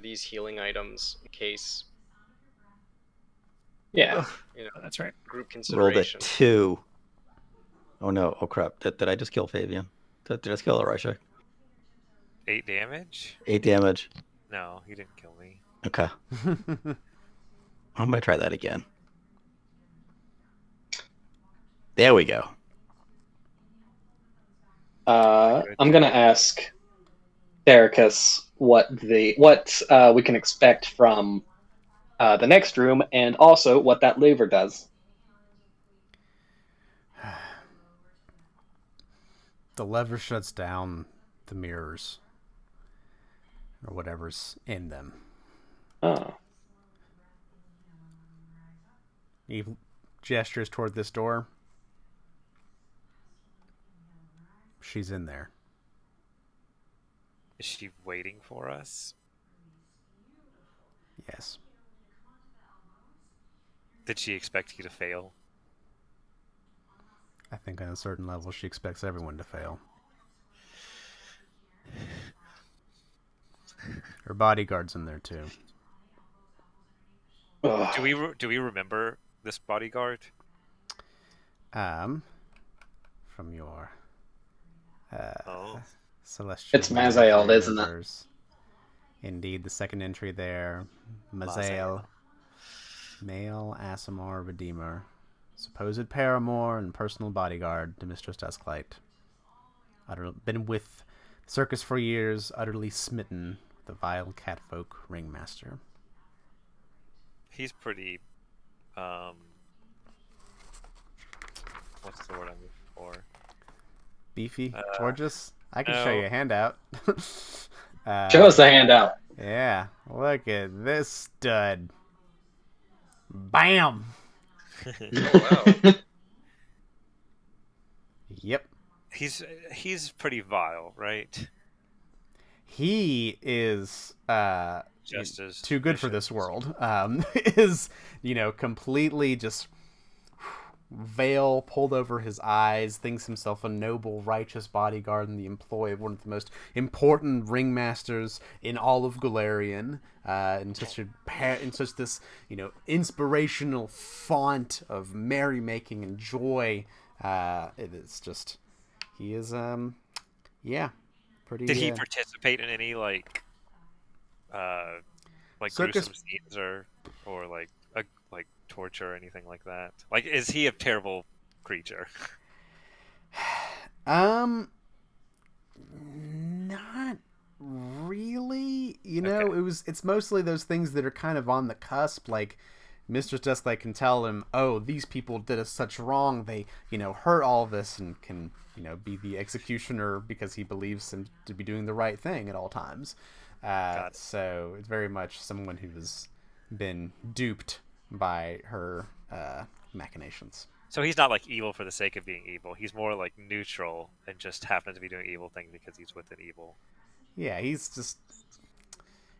these healing items in case, Yeah. That's right. group Rolled a consideration. 2. Oh no! Oh crap! Did I just kill Fabian? Did I just kill Arishak? 8 damage? 8 damage. No, he didn't kill me. Okay. I'm gonna try that again. There we go. I'm gonna ask Derrikus what we can expect from the next room, and also what that lever does. The lever shuts down the mirrors, or whatever's in them. Oh. He gestures toward this door. She's in there. Is she waiting for us? Yes. Did she expect you to fail? I think on a certain level she expects everyone to fail. Her bodyguard's in there too. Ugh. Do we remember this bodyguard? From your Oh, celestial. It's Mazael, isn't it? universe. Indeed, the second entry there, Mazael, male Asimar Redeemer, supposed paramour and personal bodyguard to Mistress Dusklight. Been with circus for years, utterly smitten with the vile catfolk ringmaster. he's pretty. What's the word I'm looking for? Beefy, gorgeous. I can show no. you a handout. Show us the handout. Yeah, look at this stud. Bam. Oh, wow. Yep. He's pretty vile, right? He is Just as too good for vicious. this world. Is completely just veil pulled over his eyes, thinks himself a noble, righteous bodyguard in the employ of one of the most important ringmasters in all of Galarian, in such this inspirational font of merrymaking and joy. It is just he is pretty. Did he participate in any like Circus- gruesome scenes or like torture or anything like that? Like, is he a terrible creature? Not really. Okay. It's mostly those things that are kind of on the cusp. Like Mistress Dusklight can tell him, "Oh, these people did us such wrong. They, hurt all this," and can, be the executioner because he believes him to be doing the right thing at all times. Got it. So it's very much someone who's been duped by her machinations. So he's not like evil for the sake of being evil. He's more like neutral and just happens to be doing evil things because he's with an evil. Yeah, he's just,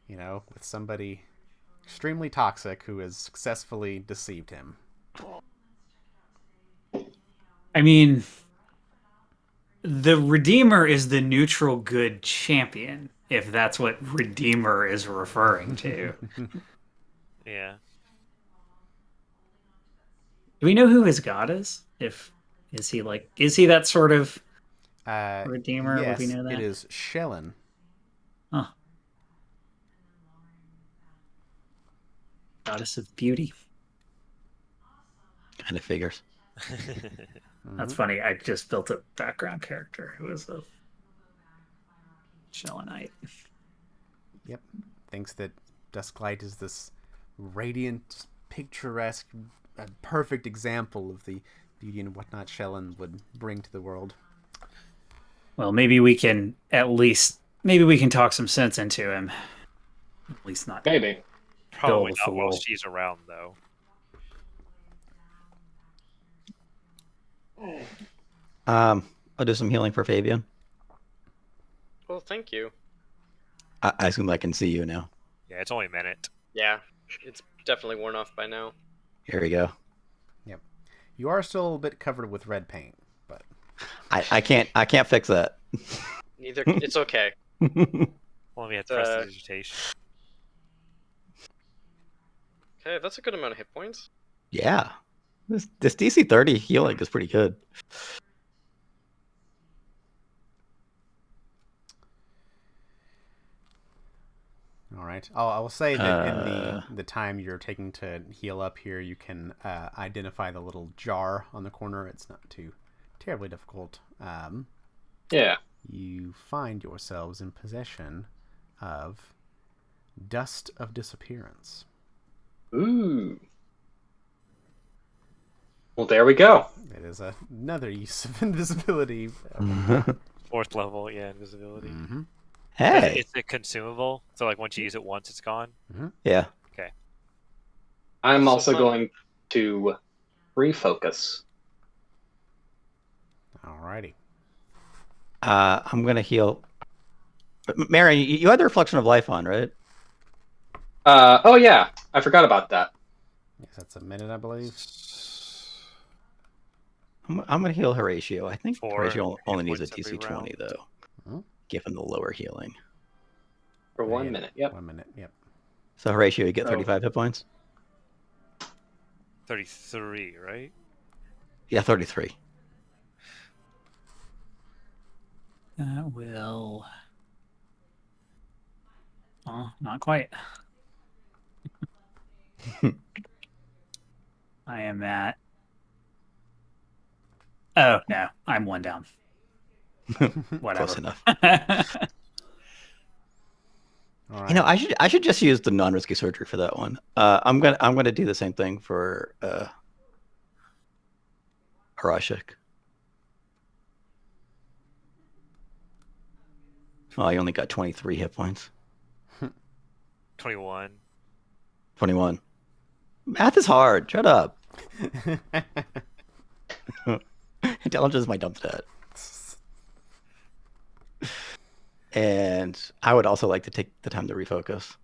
with somebody extremely toxic who has successfully deceived him. I mean, the Redeemer is the neutral good champion, if that's what Redeemer is referring to. Yeah. Do we know who his god is? Is he that sort of Redeemer? Yes, Would we know that? it is Shellen. Huh. Goddess of beauty. Kind of figures. That's funny. I just built a background character who is a Shellenite. Yep. Thinks that Dusklight is this radiant, picturesque, perfect example of the beauty and whatnot Shellen would bring to the world. Well, maybe we can talk some sense into him. At least not. Maybe. Probably Dull not while fool. she's around, though. I'll do some healing for Fabian. Well, thank you. I assume I can see you now. Yeah, it's only a minute. Yeah, it's definitely worn off by now. Here we go. Yep. You are still a bit covered with red paint, but I can't fix that. Neither. It's okay. Well, we had prestidigitation. Okay, that's a good amount of hit points. Yeah. This DC 30 healing is pretty good. all right. I will say that in the time you're taking to heal up here, you can identify the little jar on the corner. It's not too terribly difficult. Yeah. You find yourselves in possession of Dust of Disappearance. Ooh. Well, there we go. It is another use of invisibility. Fourth level, yeah, invisibility. Mm-hmm. Hey. It's a consumable, so like once you use it once, it's gone. Yeah. Okay. I'm So also fun. going to refocus. Alrighty. I'm gonna heal. Mary, you had the reflection of life on, right? Oh yeah, I forgot about that. Yes, that's a minute, I believe. I'm gonna heal Horatio. I think 4 Horatio only needs a hit points every DC 20 round. though. Hmm? Given the lower healing. For Yeah, 1 minute. Yep. 1 minute. Yep. So Horatio, you get Oh. 35 hit points. 33, right? Yeah, 33. That will. Oh, not quite. I am at. Oh no, I'm one down. Whatever. Close enough. All right. You know, I should just use the non-risky surgery for that one. I'm gonna do the same thing for Harashik. Oh, I only got 23 hit points. 21. 21. Math is hard. Shut up. Intelligence is my dump stat. And I would also like to take the time to refocus.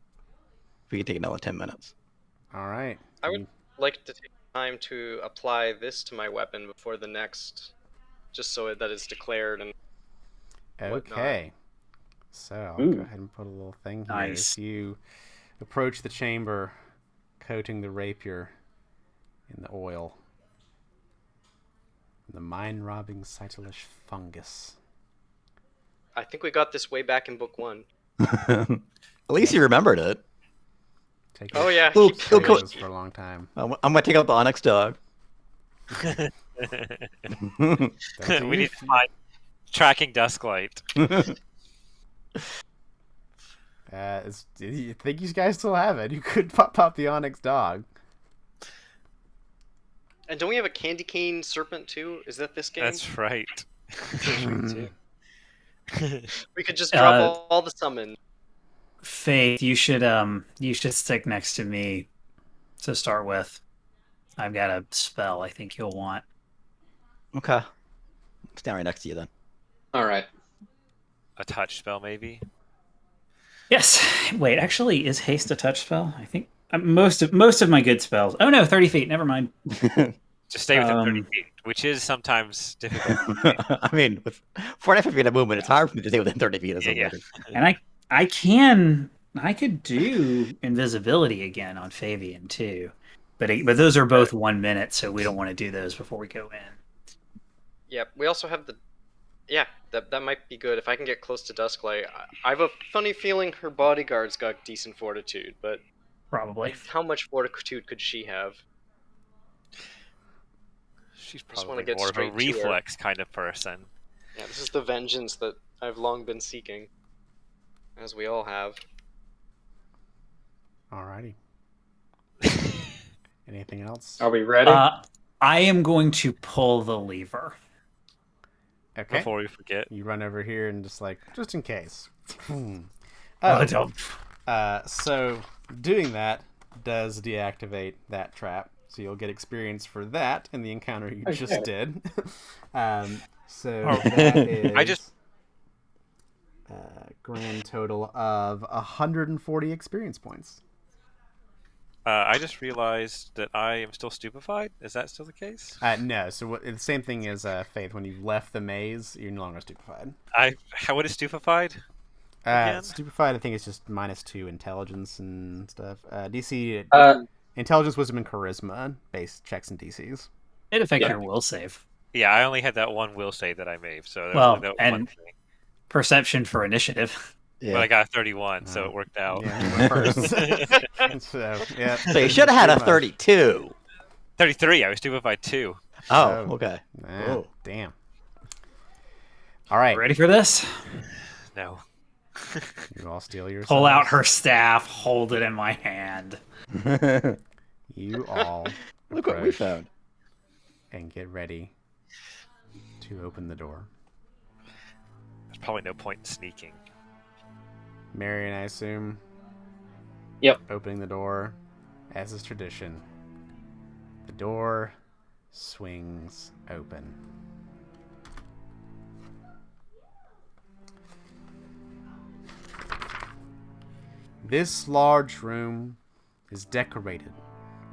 We can take another 10 minutes. All right. I would like to take time to apply this to my weapon before the next, just so that it's declared and whatnot. Okay. So I'll Ooh. go ahead and put a little thing here. Nice. If you approach the chamber, coating the rapier in the oil, the mind-robbing cytilish fungus. I think we got this way back in book 1. At least you remembered it. Take Oh yeah. Ooh, keep- ooh, cool. those for a long time. I'm gonna take out the Onyx dog. That's We need to find tracking Dusklight. Do you think you guys still have it? You could pop the Onyx dog. And don't we have a candy cane serpent too? Is that this game? That's right. We could just drop Uh, all the summon. Faith, you should stick next to me to start with. I've got a spell I think you'll want. Okay. Stand right next to you then. All right. A touch spell, maybe. Yes. Wait, actually, is haste a touch spell? I think most of my good spells. Oh no, 30 feet. Never mind. Just stay within 30 Um, feet, which is sometimes difficult. I mean, with 45 feet of movement, it's hard for me to stay within 30 feet of Yeah, somebody. And I could do invisibility again on Fabian too, but those are both 1 minute, so we don't want to do those before we go in. Yeah, we also have the. Yeah, that might be good if I can get close to Dusklight. I have a funny feeling her bodyguard's got decent fortitude, but Probably. how much fortitude could she have? She's Just wanna probably get more of a straight to her. reflex kind of person. Yeah, this is the vengeance that I've long been seeking, as we all have. Alrighty. Anything else? Are we ready? I am going to pull the lever. Okay. Before we forget. You run over here and just in case. Oh, don't. So doing that does deactivate that trap. So you'll get experience for that in the encounter you just did. So that is I just grand total of 140 experience points. I just realized that I am still stupefied. Is that still the case? No, so the same thing as Faith. When you've left the maze, you're no longer stupefied. What is stupefied? Again? Stupefied, I think it's just -2 intelligence and stuff. DC intelligence, wisdom, and charisma based checks and DCs. It affects your will save. Yeah, I only had that one will save that I made, so there was Well, only that and one thing. Perception for initiative. Yeah. But I got a 31, so it worked out. Yeah, you went first. So, yeah. So you should have had a 32. 33. I was stupefied too. Oh, okay. Oh, damn. All right. Ready for this? No. You all steal yourselves. Pull out her staff, hold it in my hand. You all Look what we approach found. and get ready to open the door. There's probably no point in sneaking. Marion, I assume. Yep. Opening the door, as is tradition. The door swings open. This large room is decorated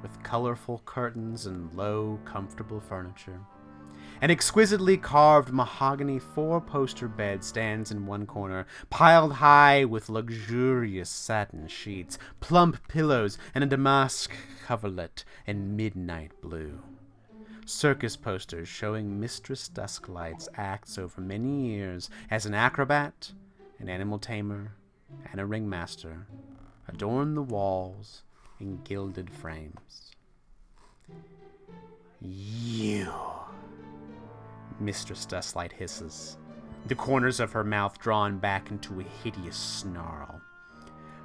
with colorful curtains and low, comfortable furniture. An exquisitely carved mahogany four-poster bed stands in one corner, piled high with luxurious satin sheets, plump pillows, and a damask coverlet in midnight blue. Circus posters showing Mistress Dusklight's acts over many years as an acrobat, an animal tamer, and a ringmaster adorn the walls in gilded frames. You... Mistress Dustlight hisses, the corners of her mouth drawn back into a hideous snarl.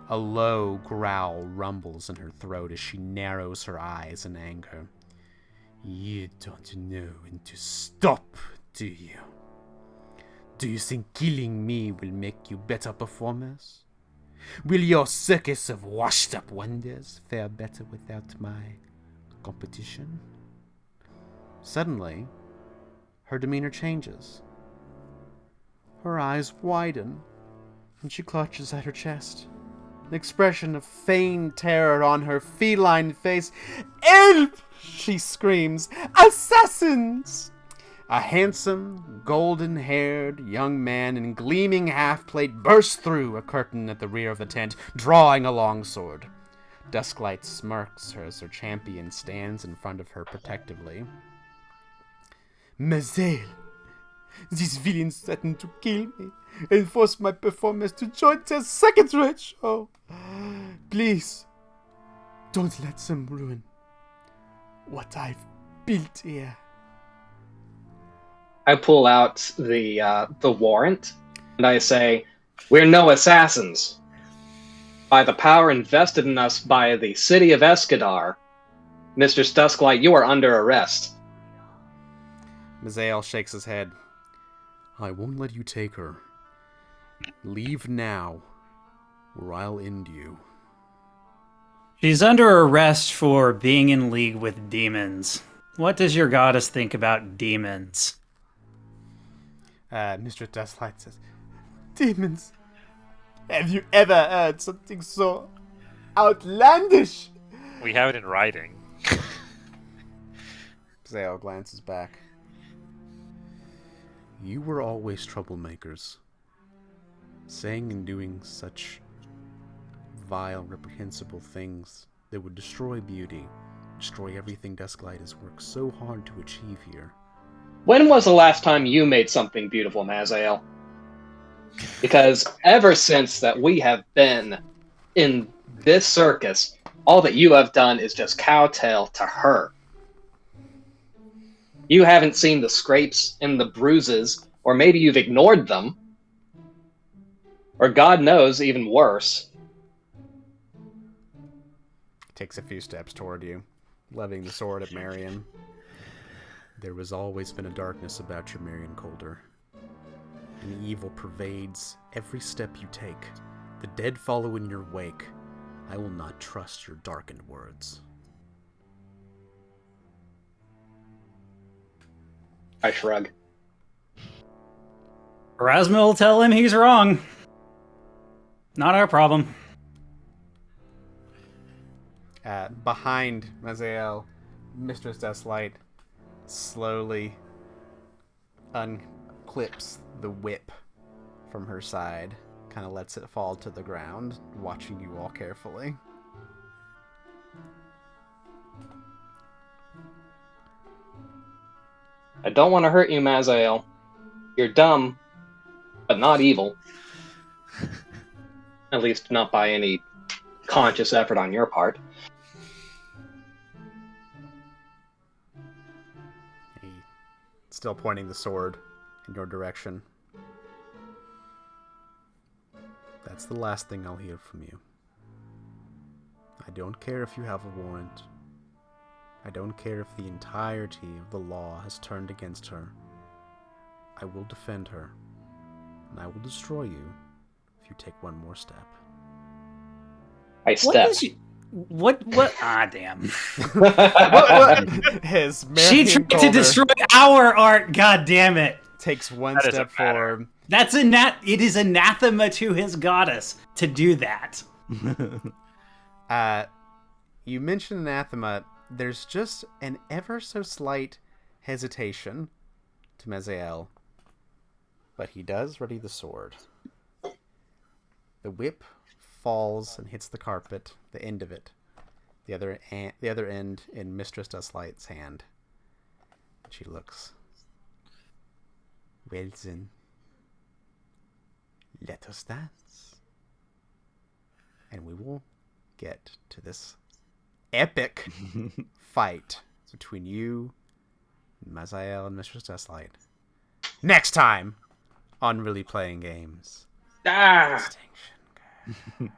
A low growl rumbles in her throat as she narrows her eyes in anger. You don't know when to stop, do you? Do you think killing me will make you better performers? Will your circus of washed-up wonders fare better without my competition? Suddenly, her demeanor changes. Her eyes widen, and she clutches at her chest. An expression of feigned terror on her feline face. "Help!" she screams. "Assassins!" A handsome, golden-haired young man in gleaming half-plate bursts through a curtain at the rear of the tent, drawing a long sword. Dusklight smirks as her champion stands in front of her protectively. "Mazel, these villains threaten to kill me and force my performers to join their second-rate show. Please, don't let them ruin what I've built here." I pull out the warrant and I say, "We're no assassins. By the power invested in us by the city of Escadar, Mr. Dusklight, you are under arrest." Mazael shakes his head. "I won't let you take her. Leave now, or I'll end you." She's under arrest for being in league with demons. What does your goddess think about demons? Mr. Dustlight says, "Demons. Have you ever heard something so outlandish? We have it in writing. Zale glances back. You were always troublemakers. Saying and doing such vile, reprehensible things that would destroy beauty, destroy everything Dusklight has worked so hard to achieve here. When was the last time you made something beautiful, Mazael? Because ever since that we have been in this circus, all that you have done is just kowtow to her. You haven't seen the scrapes and the bruises, or maybe you've ignored them. Or God knows, even worse. Takes a few steps toward you, levying the sword at Marion. There has always been a darkness about you, Marion Calder. And evil pervades every step you take. The dead follow in your wake. I will not trust your darkened words. I shrug. Erasmus will tell him he's wrong. Not our problem. Behind Mazael, Mistress Deathlight slowly unclips the whip from her side, kind of lets it fall to the ground, watching you all carefully. I don't want to hurt you, Mazael. You're dumb, but not evil. At least not by any conscious effort on your part. He still pointing the sword in your direction. That's the last thing I'll hear from you. I don't care if you have a warrant. I don't care if the entirety of the law has turned against her. I will defend her, and I will destroy you if you take one more step. I step. What? Ah, damn. What? His She Marion tried to Calder destroy our art. God damn it! takes one That step doesn't matter. forward. That's It is anathema to his goddess to do that. You mentioned anathema. There's just an ever so slight hesitation to Mazael, but he does ready the sword. The whip falls and hits the carpet, the end of it, the other end in Mistress Dustlight's hand. She looks. Well then, let us dance, and we will get to this epic fight between you, Mazael, and Mistress Dustlight next time on Really Playing Games. Ah! Extinction.